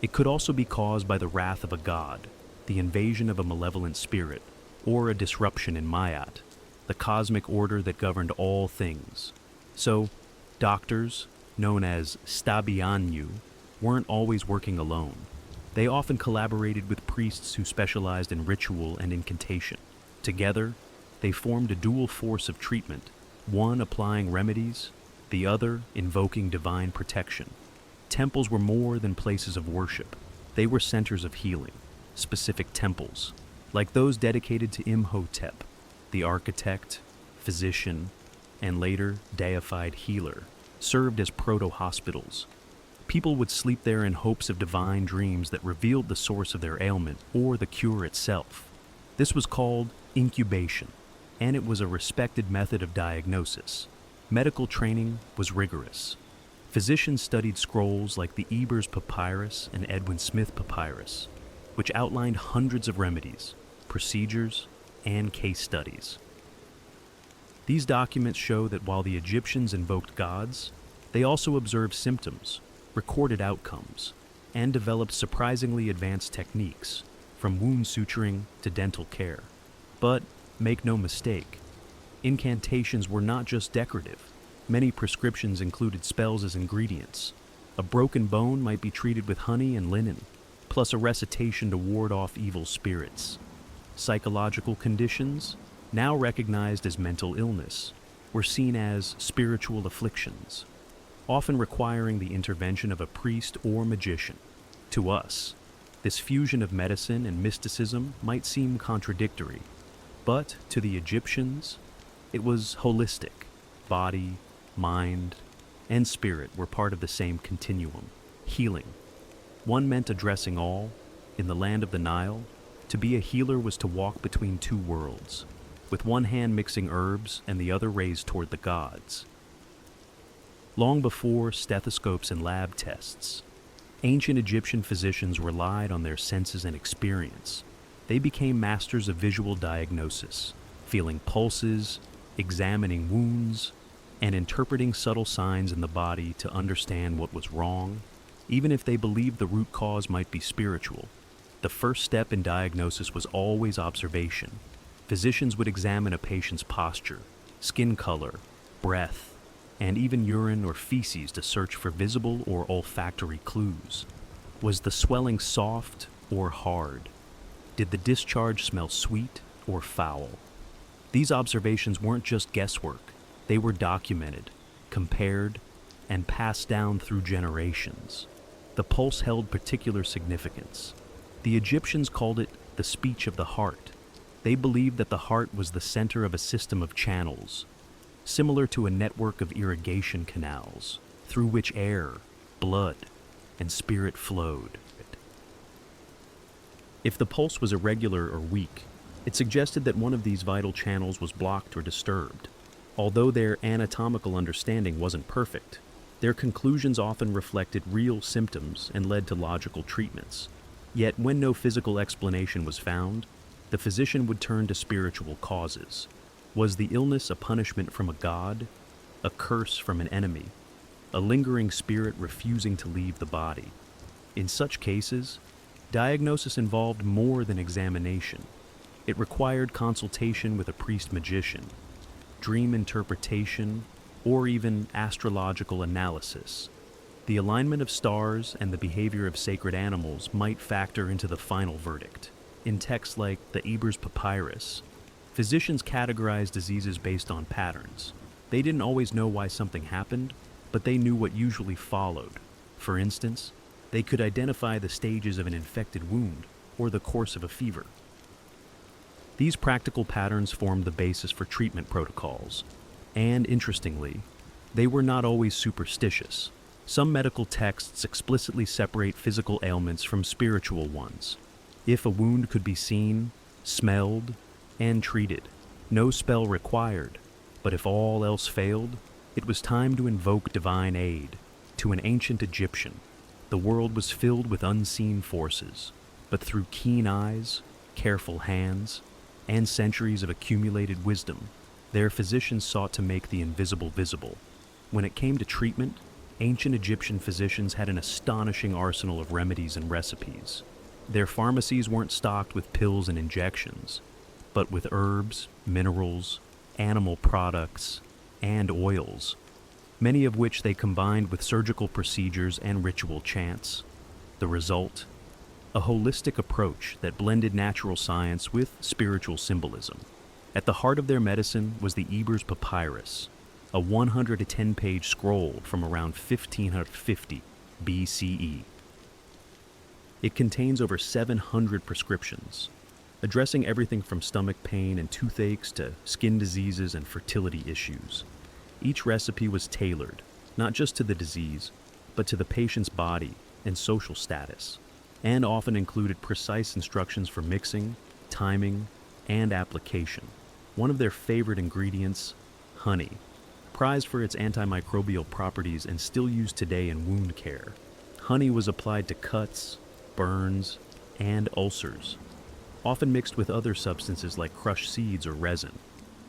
It could also be caused by the wrath of a god, the invasion of a malevolent spirit, or a disruption in Mayat, the cosmic order that governed all things. So, doctors, known as stabianu, weren't always working alone. They often collaborated with priests who specialized in ritual and incantation. Together, they formed a dual force of treatment, one applying remedies, the other invoking divine protection. Temples were more than places of worship. They were centers of healing, specific temples, like those dedicated to Imhotep, the architect, physician, and later deified healer, served as proto-hospitals. People would sleep there in hopes of divine dreams that revealed the source of their ailment or the cure itself. This was called incubation, and it was a respected method of diagnosis. Medical training was rigorous. Physicians studied scrolls like the Ebers Papyrus and Edwin Smith Papyrus, which outlined hundreds of remedies, procedures, and case studies. These documents show that while the Egyptians invoked gods, they also observed symptoms, recorded outcomes, and developed surprisingly advanced techniques, from wound suturing to dental care. But make no mistake, incantations were not just decorative. Many prescriptions included spells as ingredients. A broken bone might be treated with honey and linen, plus a recitation to ward off evil spirits. Psychological conditions, now recognized as mental illness, were seen as spiritual afflictions, often requiring the intervention of a priest or magician. To us, this fusion of medicine and mysticism might seem contradictory, but to the Egyptians, it was holistic. Body, mind, and spirit were part of the same continuum, healing. One meant addressing all. In the land of the Nile, to be a healer was to walk between two worlds, with one hand mixing herbs and the other raised toward the gods. Long before stethoscopes and lab tests, ancient Egyptian physicians relied on their senses and experience. They became masters of visual diagnosis, feeling pulses, examining wounds, and interpreting subtle signs in the body to understand what was wrong, even if they believed the root cause might be spiritual. The first step in diagnosis was always observation. Physicians would examine a patient's posture, skin color, breath, and even urine or feces to search for visible or olfactory clues. Was the swelling soft or hard? Did the discharge smell sweet or foul? These observations weren't just guesswork. They were documented, compared, and passed down through generations. The pulse held particular significance. The Egyptians called it the speech of the heart. They believed that the heart was the center of a system of channels, similar to a network of irrigation canals, through which air, blood, and spirit flowed. If the pulse was irregular or weak, it suggested that one of these vital channels was blocked or disturbed. Although their anatomical understanding wasn't perfect, their conclusions often reflected real symptoms and led to logical treatments. Yet when no physical explanation was found, the physician would turn to spiritual causes. Was the illness a punishment from a god, a curse from an enemy, a lingering spirit refusing to leave the body? In such cases, diagnosis involved more than examination. It required consultation with a priest-magician, dream interpretation, or even astrological analysis. The alignment of stars and the behavior of sacred animals might factor into the final verdict. In texts like the Eber's Papyrus, physicians categorized diseases based on patterns. They didn't always know why something happened, but they knew what usually followed. For instance, they could identify the stages of an infected wound or the course of a fever. These practical patterns formed the basis for treatment protocols, and interestingly, they were not always superstitious. Some medical texts explicitly separate physical ailments from spiritual ones. If a wound could be seen, smelled, and treated, no spell required, but if all else failed, it was time to invoke divine aid. To an ancient Egyptian, the world was filled with unseen forces, but through keen eyes, careful hands, and centuries of accumulated wisdom, their physicians sought to make the invisible visible. When it came to treatment, ancient Egyptian physicians had an astonishing arsenal of remedies and recipes. Their pharmacies weren't stocked with pills and injections, but with herbs, minerals, animal products, and oils, many of which they combined with surgical procedures and ritual chants. The result? A holistic approach that blended natural science with spiritual symbolism. At the heart of their medicine was the Eber's Papyrus, a 110-page scroll from around 1550 BCE. It contains over 700 prescriptions, addressing everything from stomach pain and toothaches to skin diseases and fertility issues. Each recipe was tailored, not just to the disease, but to the patient's body and social status, and often included precise instructions for mixing, timing, and application. One of their favorite ingredients, honey, prized for its antimicrobial properties and still used today in wound care. Honey was applied to cuts, burns, and ulcers, often mixed with other substances like crushed seeds or resin.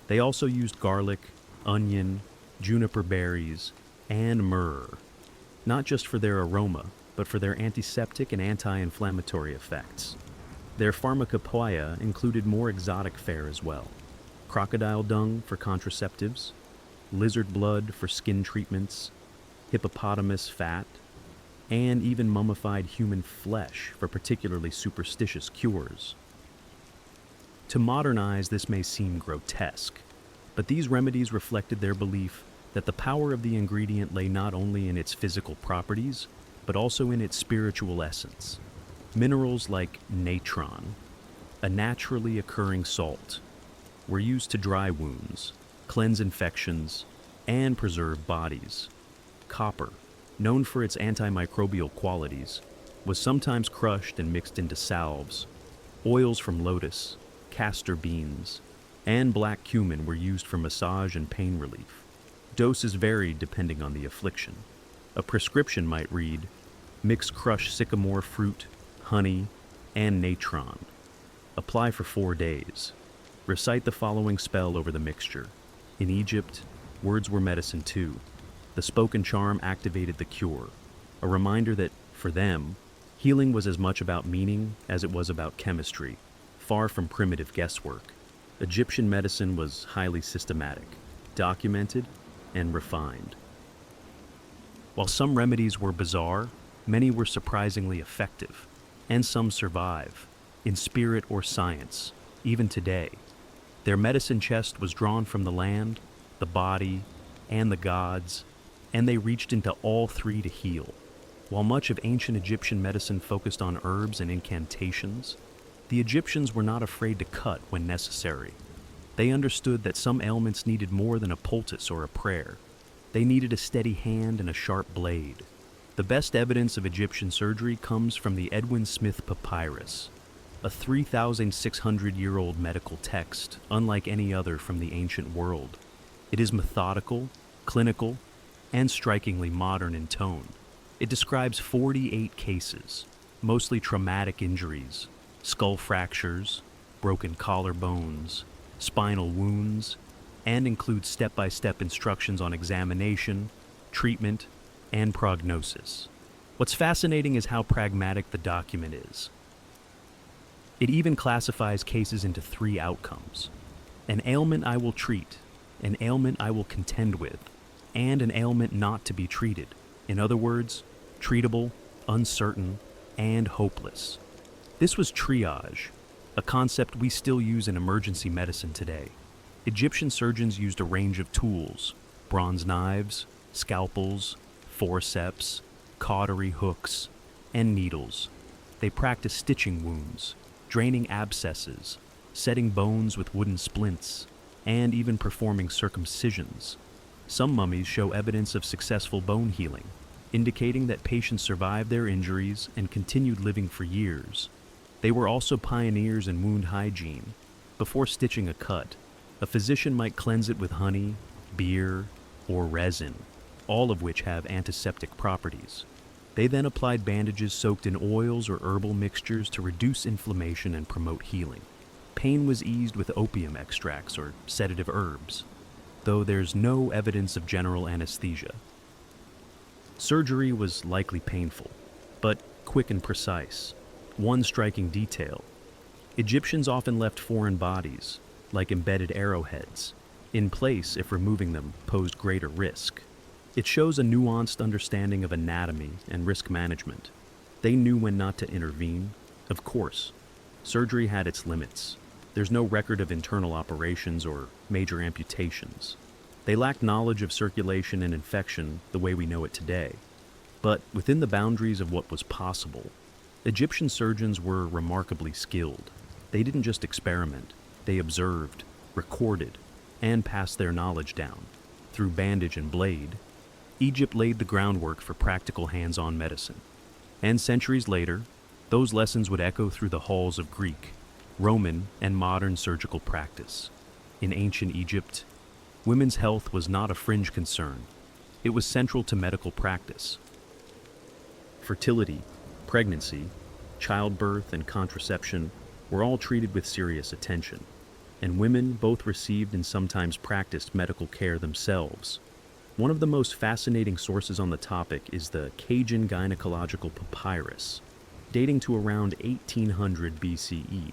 They also used garlic, onion, juniper berries, and myrrh, not just for their aroma, but for their antiseptic and anti-inflammatory effects. Their pharmacopoeia included more exotic fare as well: crocodile dung for contraceptives, lizard blood for skin treatments, hippopotamus fat, and even mummified human flesh for particularly superstitious cures. To modern eyes, this may seem grotesque, but these remedies reflected their belief that the power of the ingredient lay not only in its physical properties, but also in its spiritual essence. Minerals like natron, a naturally occurring salt, were used to dry wounds, cleanse infections, and preserve bodies. Copper, known for its antimicrobial qualities, was sometimes crushed and mixed into salves. Oils from lotus, castor beans, and black cumin were used for massage and pain relief. Doses varied depending on the affliction. A prescription might read, mix crushed sycamore fruit, honey, and natron. Apply for 4 days. Recite the following spell over the mixture. In Egypt, Words were medicine too. The spoken charm activated the cure, a reminder that, for them, healing was as much about meaning as it was about chemistry, far from primitive guesswork. Egyptian medicine was highly systematic, documented, and refined. While some remedies were bizarre, many were surprisingly effective, and some survive, in spirit or science, even today. Their medicine chest was drawn from the land, the body, and the gods, and they reached into all three to heal. While much of ancient Egyptian medicine focused on herbs and incantations, the Egyptians were not afraid to cut when necessary. They understood that some ailments needed more than a poultice or a prayer. They needed a steady hand and a sharp blade. The best evidence of Egyptian surgery comes from the Edwin Smith Papyrus, a 3,600-year-old medical text, unlike any other from the ancient world. It is methodical, clinical, and strikingly modern in tone. It describes 48 cases, mostly traumatic injuries, skull fractures, broken collarbones, spinal wounds, and includes step-by-step instructions on examination, treatment, and prognosis. What's fascinating is how pragmatic the document is. It even classifies cases into three outcomes: an ailment I will treat, an ailment I will contend with, and an ailment not to be treated. In other words, treatable, uncertain, and hopeless. This was triage, a concept we still use in emergency medicine today. Egyptian surgeons used a range of tools: bronze knives, scalpels, forceps, cautery hooks, and needles. They practiced stitching wounds, draining abscesses, setting bones with wooden splints, and even performing circumcisions. Some mummies show evidence of successful bone healing, indicating that patients survived their injuries and continued living for years. They were also pioneers in wound hygiene. Before stitching a cut, a physician might cleanse it with honey, beer, or resin, all of which have antiseptic properties. They then applied bandages soaked in oils or herbal mixtures to reduce inflammation and promote healing. Pain was eased with opium extracts or sedative herbs, though there's no evidence of general anesthesia. Surgery was likely painful, but quick and precise. One striking detail: Egyptians often left foreign bodies, like embedded arrowheads, in place if removing them posed greater risk. It shows a nuanced understanding of anatomy and risk management. They knew when not to intervene. Of course, surgery had its limits. There's no record of internal operations or major amputations. They lacked knowledge of circulation and infection the way we know it today. But within the boundaries of what was possible, Egyptian surgeons were remarkably skilled. They didn't just experiment. They observed, recorded, and passed their knowledge down. Through bandage and blade, Egypt laid the groundwork for practical hands-on medicine. And centuries later, those lessons would echo through the halls of Greek, Roman, and modern surgical practice. In ancient Egypt, women's health was not a fringe concern. It was central to medical practice. Fertility, pregnancy, childbirth, and contraception were all treated with serious attention, and women both received and sometimes practiced medical care themselves. One of the most fascinating sources on the topic is the Cajun Gynecological Papyrus, dating to around 1800 BCE.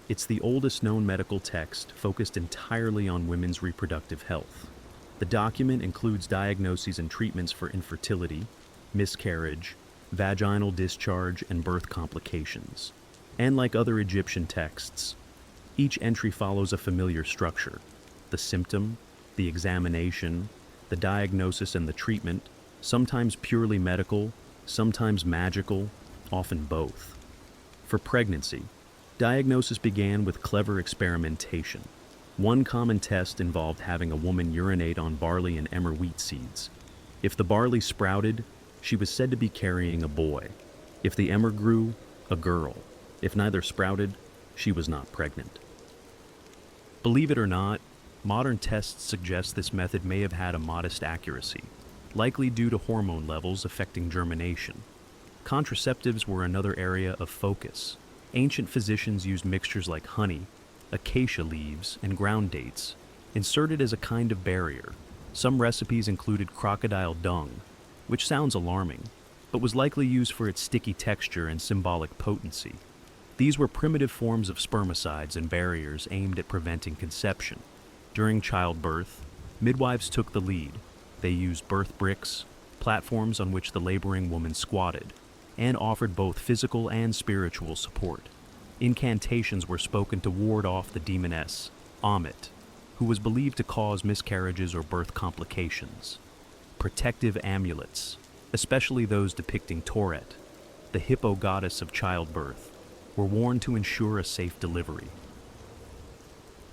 It's the oldest known medical text focused entirely on women's reproductive health. The document includes diagnoses and treatments for infertility, miscarriage, vaginal discharge, and birth complications. And like other Egyptian texts, each entry follows a familiar structure: the symptom, the examination, the diagnosis, and the treatment, sometimes purely medical, sometimes magical, often both. For pregnancy, diagnosis began with clever experimentation. One common test involved having a woman urinate on barley and emmer wheat seeds. If the barley sprouted, she was said to be carrying a boy. If the emmer grew, a girl. If neither sprouted, she was not pregnant. Believe it or not, modern tests suggest this method may have had a modest accuracy, likely due to hormone levels affecting germination. Contraceptives were another area of focus. Ancient physicians used mixtures like honey, acacia leaves, and ground dates, inserted as a kind of barrier. Some recipes included crocodile dung, which sounds alarming, but was likely used for its sticky texture and symbolic potency. These were primitive forms of spermicides and barriers aimed at preventing conception. During childbirth, midwives took the lead. They used birth bricks, platforms on which the laboring woman squatted, and offered both physical and spiritual support. Incantations were spoken to ward off the demoness, Amit, who was believed to cause miscarriages or birth complications. Protective amulets, especially those depicting Toret, the hippo goddess of childbirth, were worn to ensure a safe delivery.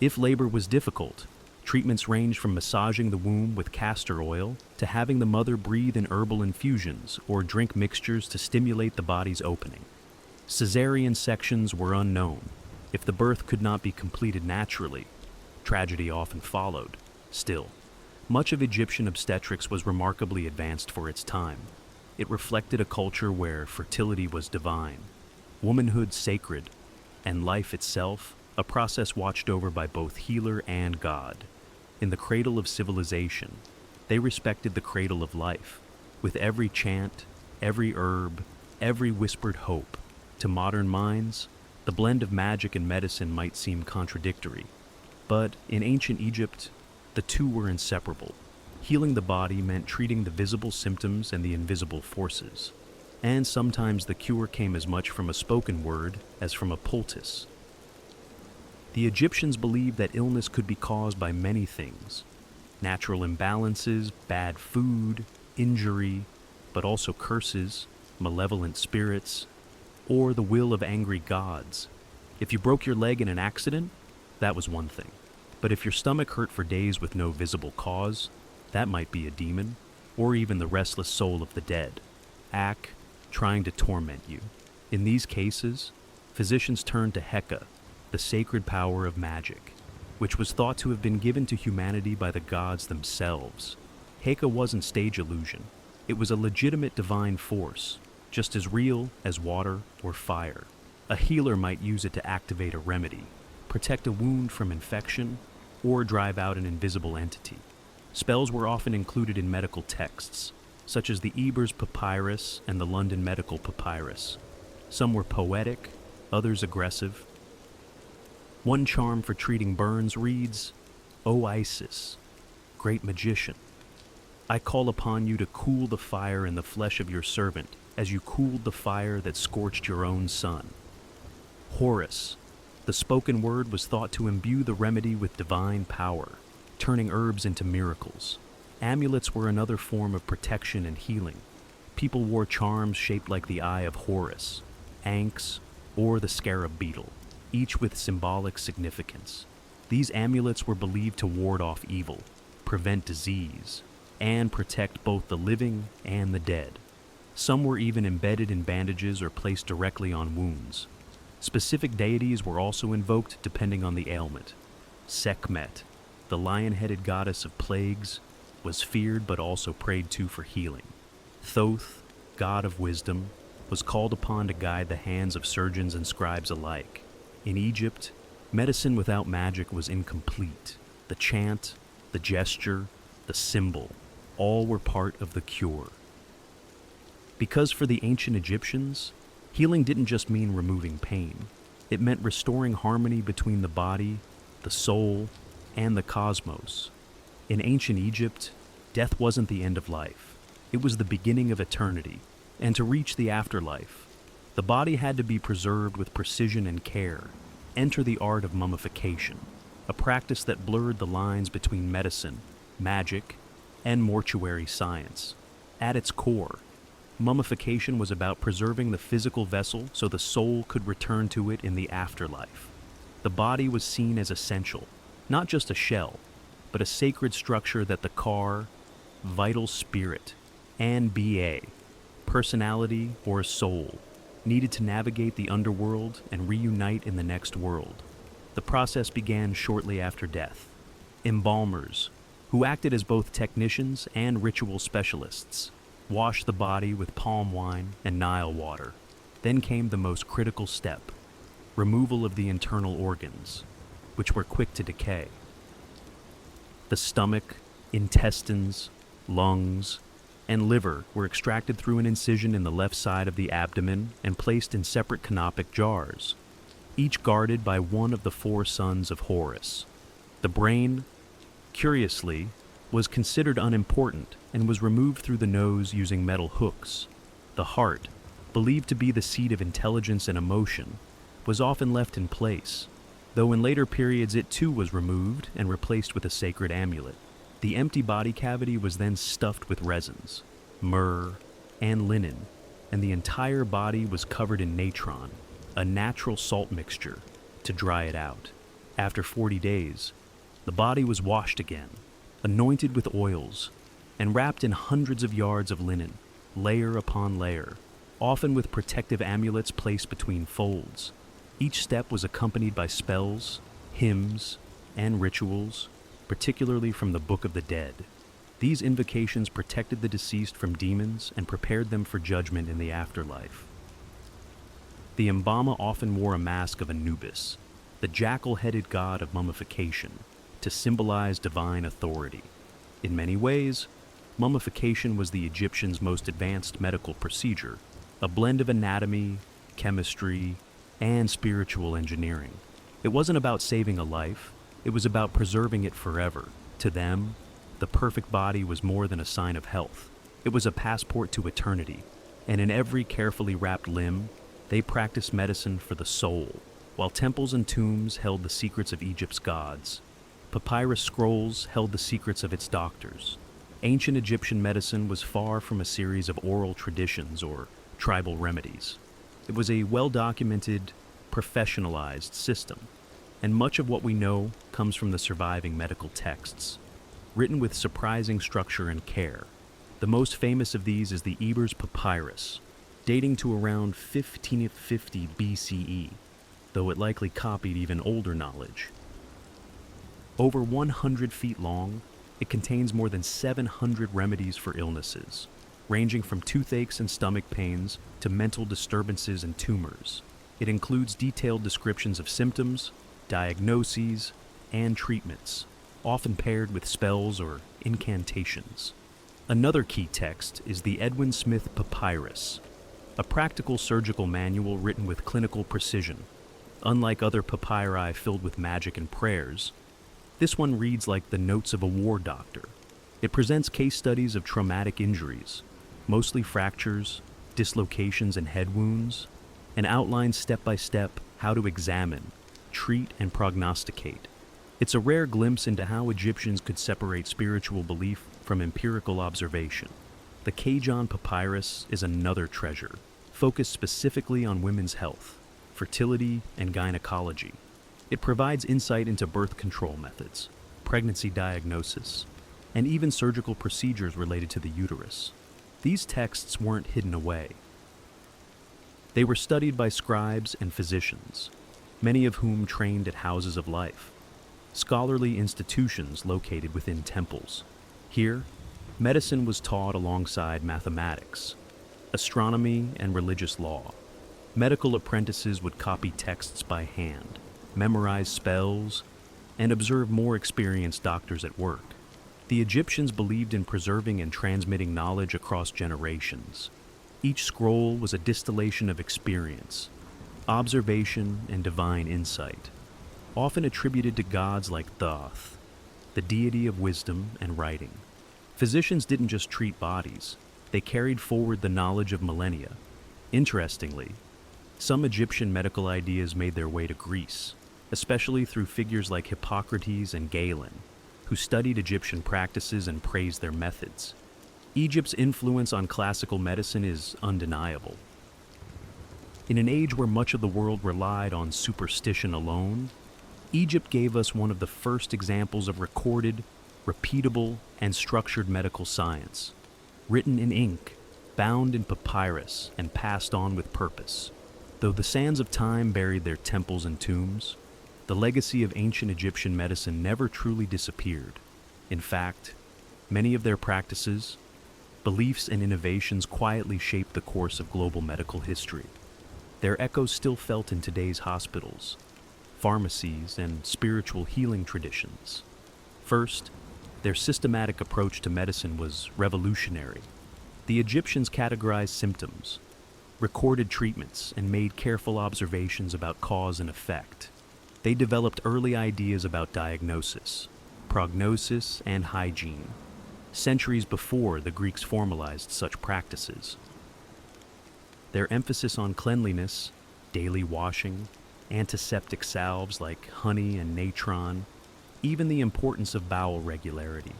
If labor was difficult, treatments ranged from massaging the womb with castor oil to having the mother breathe in herbal infusions or drink mixtures to stimulate the body's opening. Caesarean sections were unknown. If the birth could not be completed naturally, tragedy often followed. Still, much of Egyptian obstetrics was remarkably advanced for its time. It reflected a culture where fertility was divine, womanhood sacred, and life itself a process watched over by both healer and God. In the cradle of civilization, they respected the cradle of life. With every chant, every herb, every whispered hope, to modern minds, the blend of magic and medicine might seem contradictory. But in ancient Egypt, the two were inseparable. Healing the body meant treating the visible symptoms and the invisible forces. And sometimes the cure came as much from a spoken word as from a poultice. The Egyptians believed that illness could be caused by many things: natural imbalances, bad food, injury, but also curses, malevolent spirits, or the will of angry gods. If you broke your leg in an accident, that was one thing. But if your stomach hurt for days with no visible cause, that might be a demon, or even the restless soul of the dead, Ak, trying to torment you. In these cases, physicians turned to Heka, the sacred power of magic, which was thought to have been given to humanity by the gods themselves. Heka wasn't stage illusion. It was a legitimate divine force, just as real as water or fire. A healer might use it to activate a remedy, protect a wound from infection, or drive out an invisible entity. Spells were often included in medical texts, such as the Ebers Papyrus and the London Medical Papyrus. Some were poetic, others aggressive. One charm for treating burns reads, "O Isis, great magician, I call upon you to cool the fire in the flesh of your servant as you cooled the fire that scorched your own son." Horus, the spoken word, was thought to imbue the remedy with divine power, turning herbs into miracles. Amulets were another form of protection and healing. People wore charms shaped like the eye of Horus, Ankhs, or the scarab beetle, each with symbolic significance. These amulets were believed to ward off evil, prevent disease, and protect both the living and the dead. Some were even embedded in bandages or placed directly on wounds. Specific deities were also invoked depending on the ailment. Sekhmet, the lion-headed goddess of plagues, was feared but also prayed to for healing. Thoth, god of wisdom, was called upon to guide the hands of surgeons and scribes alike. In Egypt, medicine without magic was incomplete. The chant, the gesture, the symbol, all were part of the cure. Because for the ancient Egyptians, healing didn't just mean removing pain. It meant restoring harmony between the body, the soul, and the cosmos. In ancient Egypt, death wasn't the end of life. It was the beginning of eternity. And to reach the afterlife, the body had to be preserved with precision and care. Enter the art of mummification, a practice that blurred the lines between medicine, magic, and mortuary science. At its core, mummification was about preserving the physical vessel so the soul could return to it in the afterlife. The body was seen as essential, not just a shell, but a sacred structure that the car, vital spirit, and BA, personality or soul, needed to navigate the underworld and reunite in the next world. The process began shortly after death. Embalmers, who acted as both technicians and ritual specialists, washed the body with palm wine and Nile water. Then came the most critical step, removal of the internal organs, which were quick to decay. The stomach, Intestines, lungs, and liver were extracted through an incision in the left side of the abdomen and placed in separate canopic jars, each guarded by one of the four sons of Horus. The brain, curiously, was considered unimportant and was removed through the nose using metal hooks. The heart, believed to be the seat of intelligence and emotion, was often left in place, though in later periods it too was removed and replaced with a sacred amulet. The empty body cavity was then stuffed with resins, myrrh, and linen, and the entire body was covered in natron, a natural salt mixture, to dry it out. After 40 days, the body was washed again, anointed with oils, and wrapped in hundreds of yards of linen, layer upon layer, often with protective amulets placed between folds. Each step was accompanied by spells, hymns, and rituals, particularly from the Book of the Dead. These invocations protected the deceased from demons and prepared them for judgment in the afterlife. The Mbama often wore a mask of Anubis, the jackal-headed god of mummification, to symbolize divine authority. In many ways, mummification was the Egyptians' most advanced medical procedure, a blend of anatomy, chemistry, and spiritual engineering. It wasn't about saving a life, it was about preserving it forever. To them, the perfect body was more than a sign of health. It was a passport to eternity, and in every carefully wrapped limb, they practiced medicine for the soul. While temples and tombs held the secrets of Egypt's gods, papyrus scrolls held the secrets of its doctors. Ancient Egyptian medicine was far from a series of oral traditions or tribal remedies. It was a well-documented, professionalized system, and much of what we know comes from the surviving medical texts, written with surprising structure and care. The most famous of these is the Ebers Papyrus, dating to around 1550 BCE, though it likely copied even older knowledge. Over 100 feet long, it contains more than 700 remedies for illnesses, ranging from toothaches and stomach pains to mental disturbances and tumors. It includes detailed descriptions of symptoms, diagnoses, and treatments, often paired with spells or incantations. Another key text is the Edwin Smith Papyrus, a practical surgical manual written with clinical precision. Unlike other papyri filled with magic and prayers, this one reads like the notes of a war doctor. It presents case studies of traumatic injuries, mostly fractures, dislocations, and head wounds, and outlines step by step how to examine, treat, and prognosticate. It's a rare glimpse into how Egyptians could separate spiritual belief from empirical observation. The Kajon Papyrus is another treasure, focused specifically on women's health, fertility, and gynecology. It provides insight into birth control methods, pregnancy diagnosis, and even surgical procedures related to the uterus. These texts weren't hidden away. They were studied by scribes and physicians, many of whom trained at houses of life, scholarly institutions located within temples. Here, medicine was taught alongside mathematics, astronomy, and religious law. Medical apprentices would copy texts by hand, memorize spells, and observe more experienced doctors at work. The Egyptians believed in preserving and transmitting knowledge across generations. Each scroll was a distillation of experience, observation, and divine insight, often attributed to gods like Thoth, the deity of wisdom and writing. Physicians didn't just treat bodies, they carried forward the knowledge of millennia. Interestingly, some Egyptian medical ideas made their way to Greece, especially through figures like Hippocrates and Galen, who studied Egyptian practices and praised their methods. Egypt's influence on classical medicine is undeniable. In an age where much of the world relied on superstition alone, Egypt gave us one of the first examples of recorded, repeatable, and structured medical science, written in ink, bound in papyrus, and passed on with purpose. Though the sands of time buried their temples and tombs, the legacy of ancient Egyptian medicine never truly disappeared. In fact, many of their practices, beliefs, and innovations quietly shaped the course of global medical history. Their echoes still felt in today's hospitals, pharmacies, and spiritual healing traditions. First, Their systematic approach to medicine was revolutionary. The Egyptians categorized symptoms, recorded treatments, and made careful observations about cause and effect. They developed early ideas about diagnosis, prognosis, and hygiene, centuries before the Greeks formalized such practices. Their emphasis on cleanliness, daily washing, antiseptic salves like honey and natron, even the importance of bowel regularity,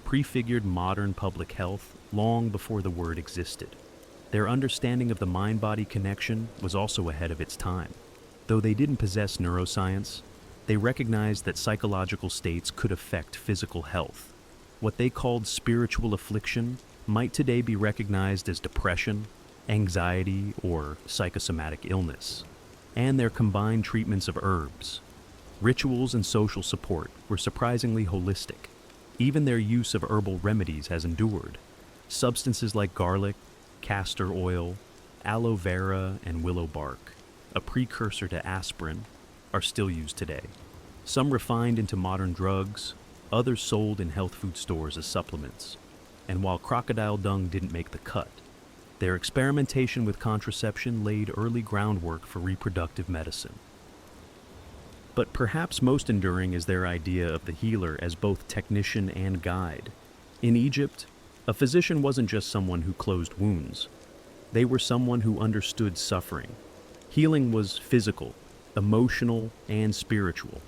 prefigured modern public health long before the word existed. Their understanding of the mind-body connection was also ahead of its time. Though they didn't possess neuroscience, they recognized that psychological states could affect physical health. What they called spiritual affliction might today be recognized as depression, anxiety, or psychosomatic illness. And their combined treatments of herbs, rituals, and social support were surprisingly holistic. Even their use of herbal remedies has endured. Substances like garlic, castor oil, aloe vera, and willow bark, a precursor to aspirin, are still used today. Some refined into modern drugs, others sold in health food stores as supplements. And while crocodile dung didn't make the cut, their experimentation with contraception laid early groundwork for reproductive medicine. But perhaps most enduring is their idea of the healer as both technician and guide. In Egypt, a physician wasn't just someone who closed wounds. They were someone who understood suffering. Healing was physical, emotional, and spiritual.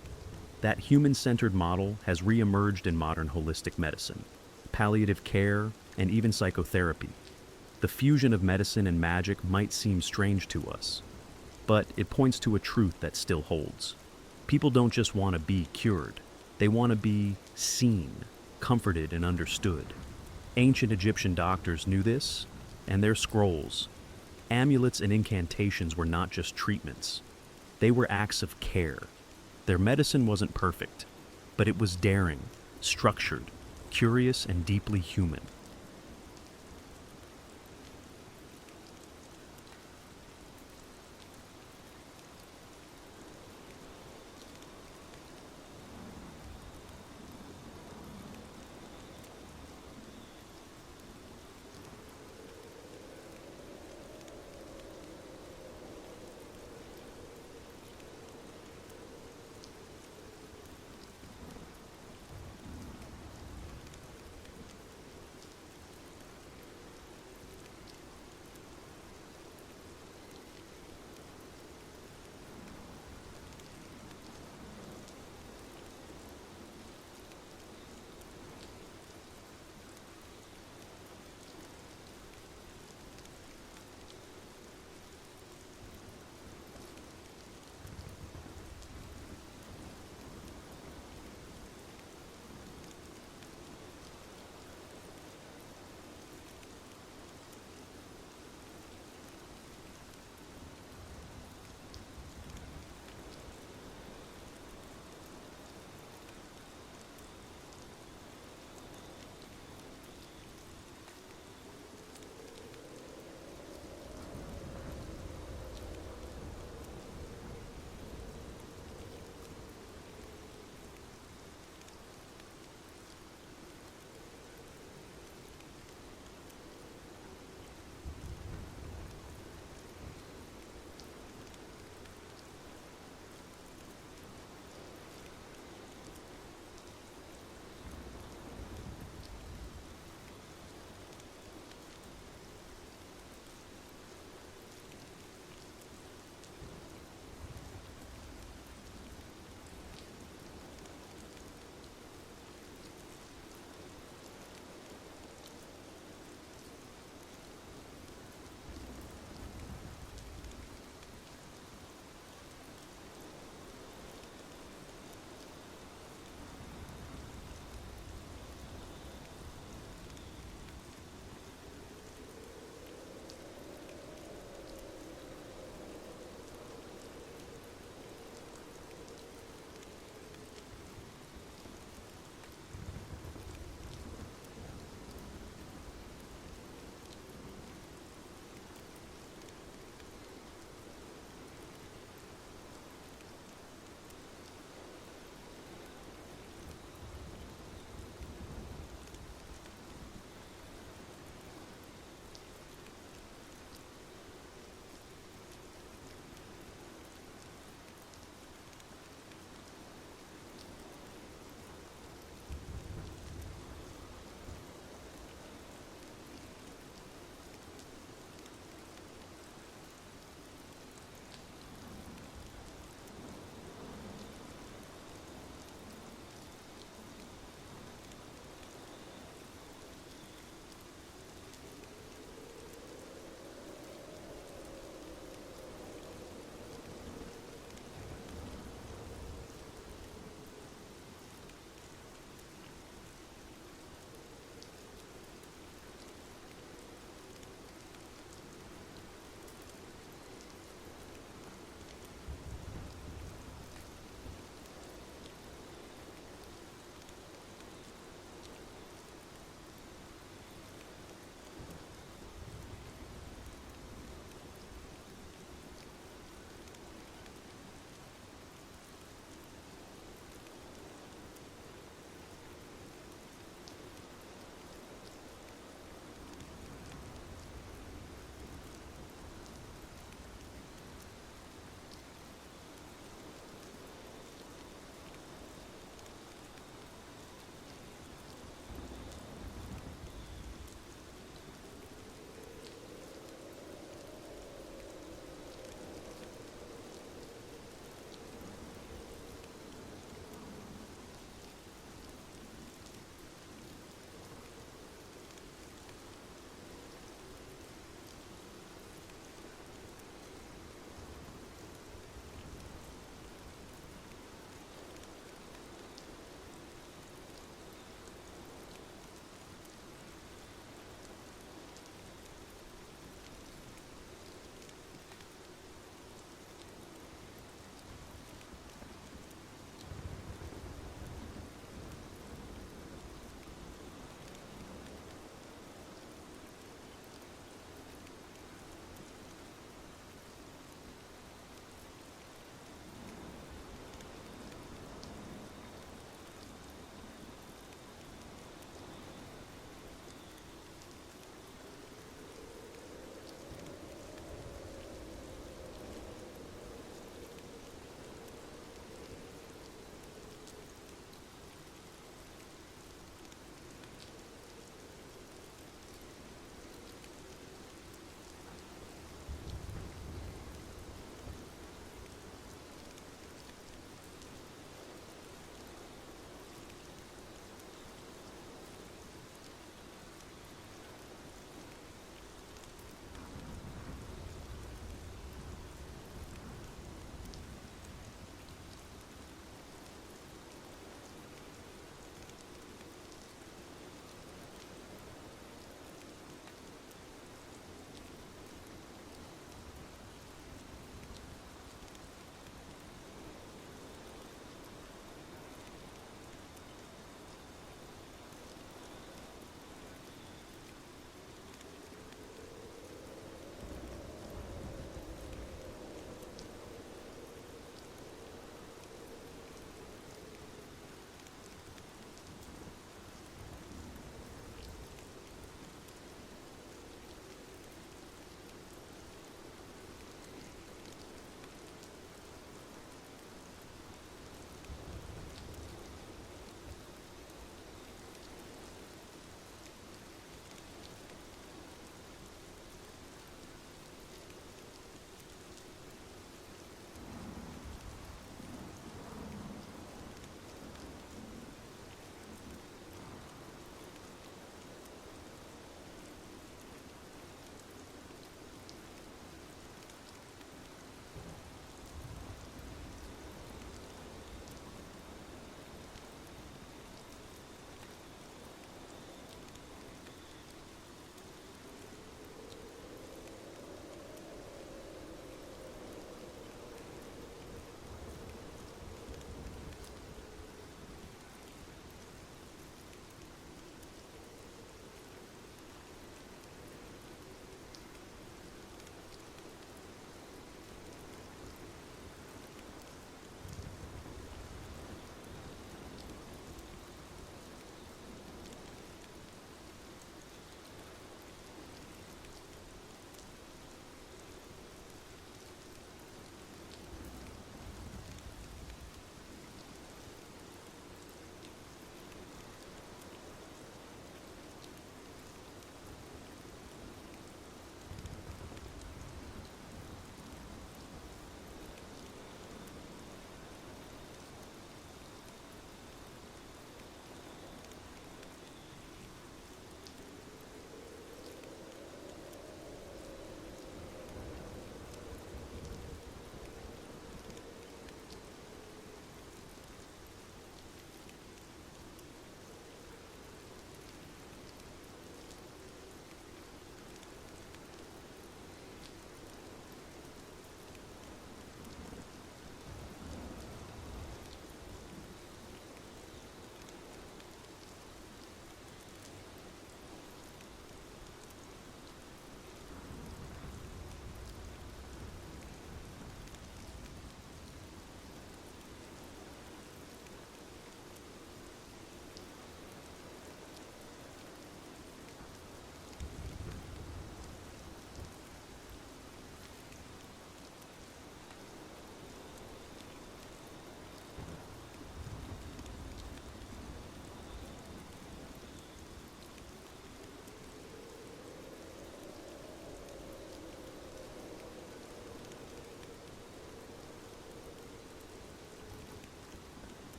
That human-centered model has re-emerged in modern holistic medicine, palliative care, and even psychotherapy. The fusion of medicine and magic might seem strange to us, but it points to a truth that still holds. People don't just want to be cured. They want to be seen, comforted, and understood. Ancient Egyptian doctors knew this, and their scrolls, amulets, and incantations were not just treatments. They were acts of care. Their medicine wasn't perfect, but it was daring, structured, curious, and deeply human.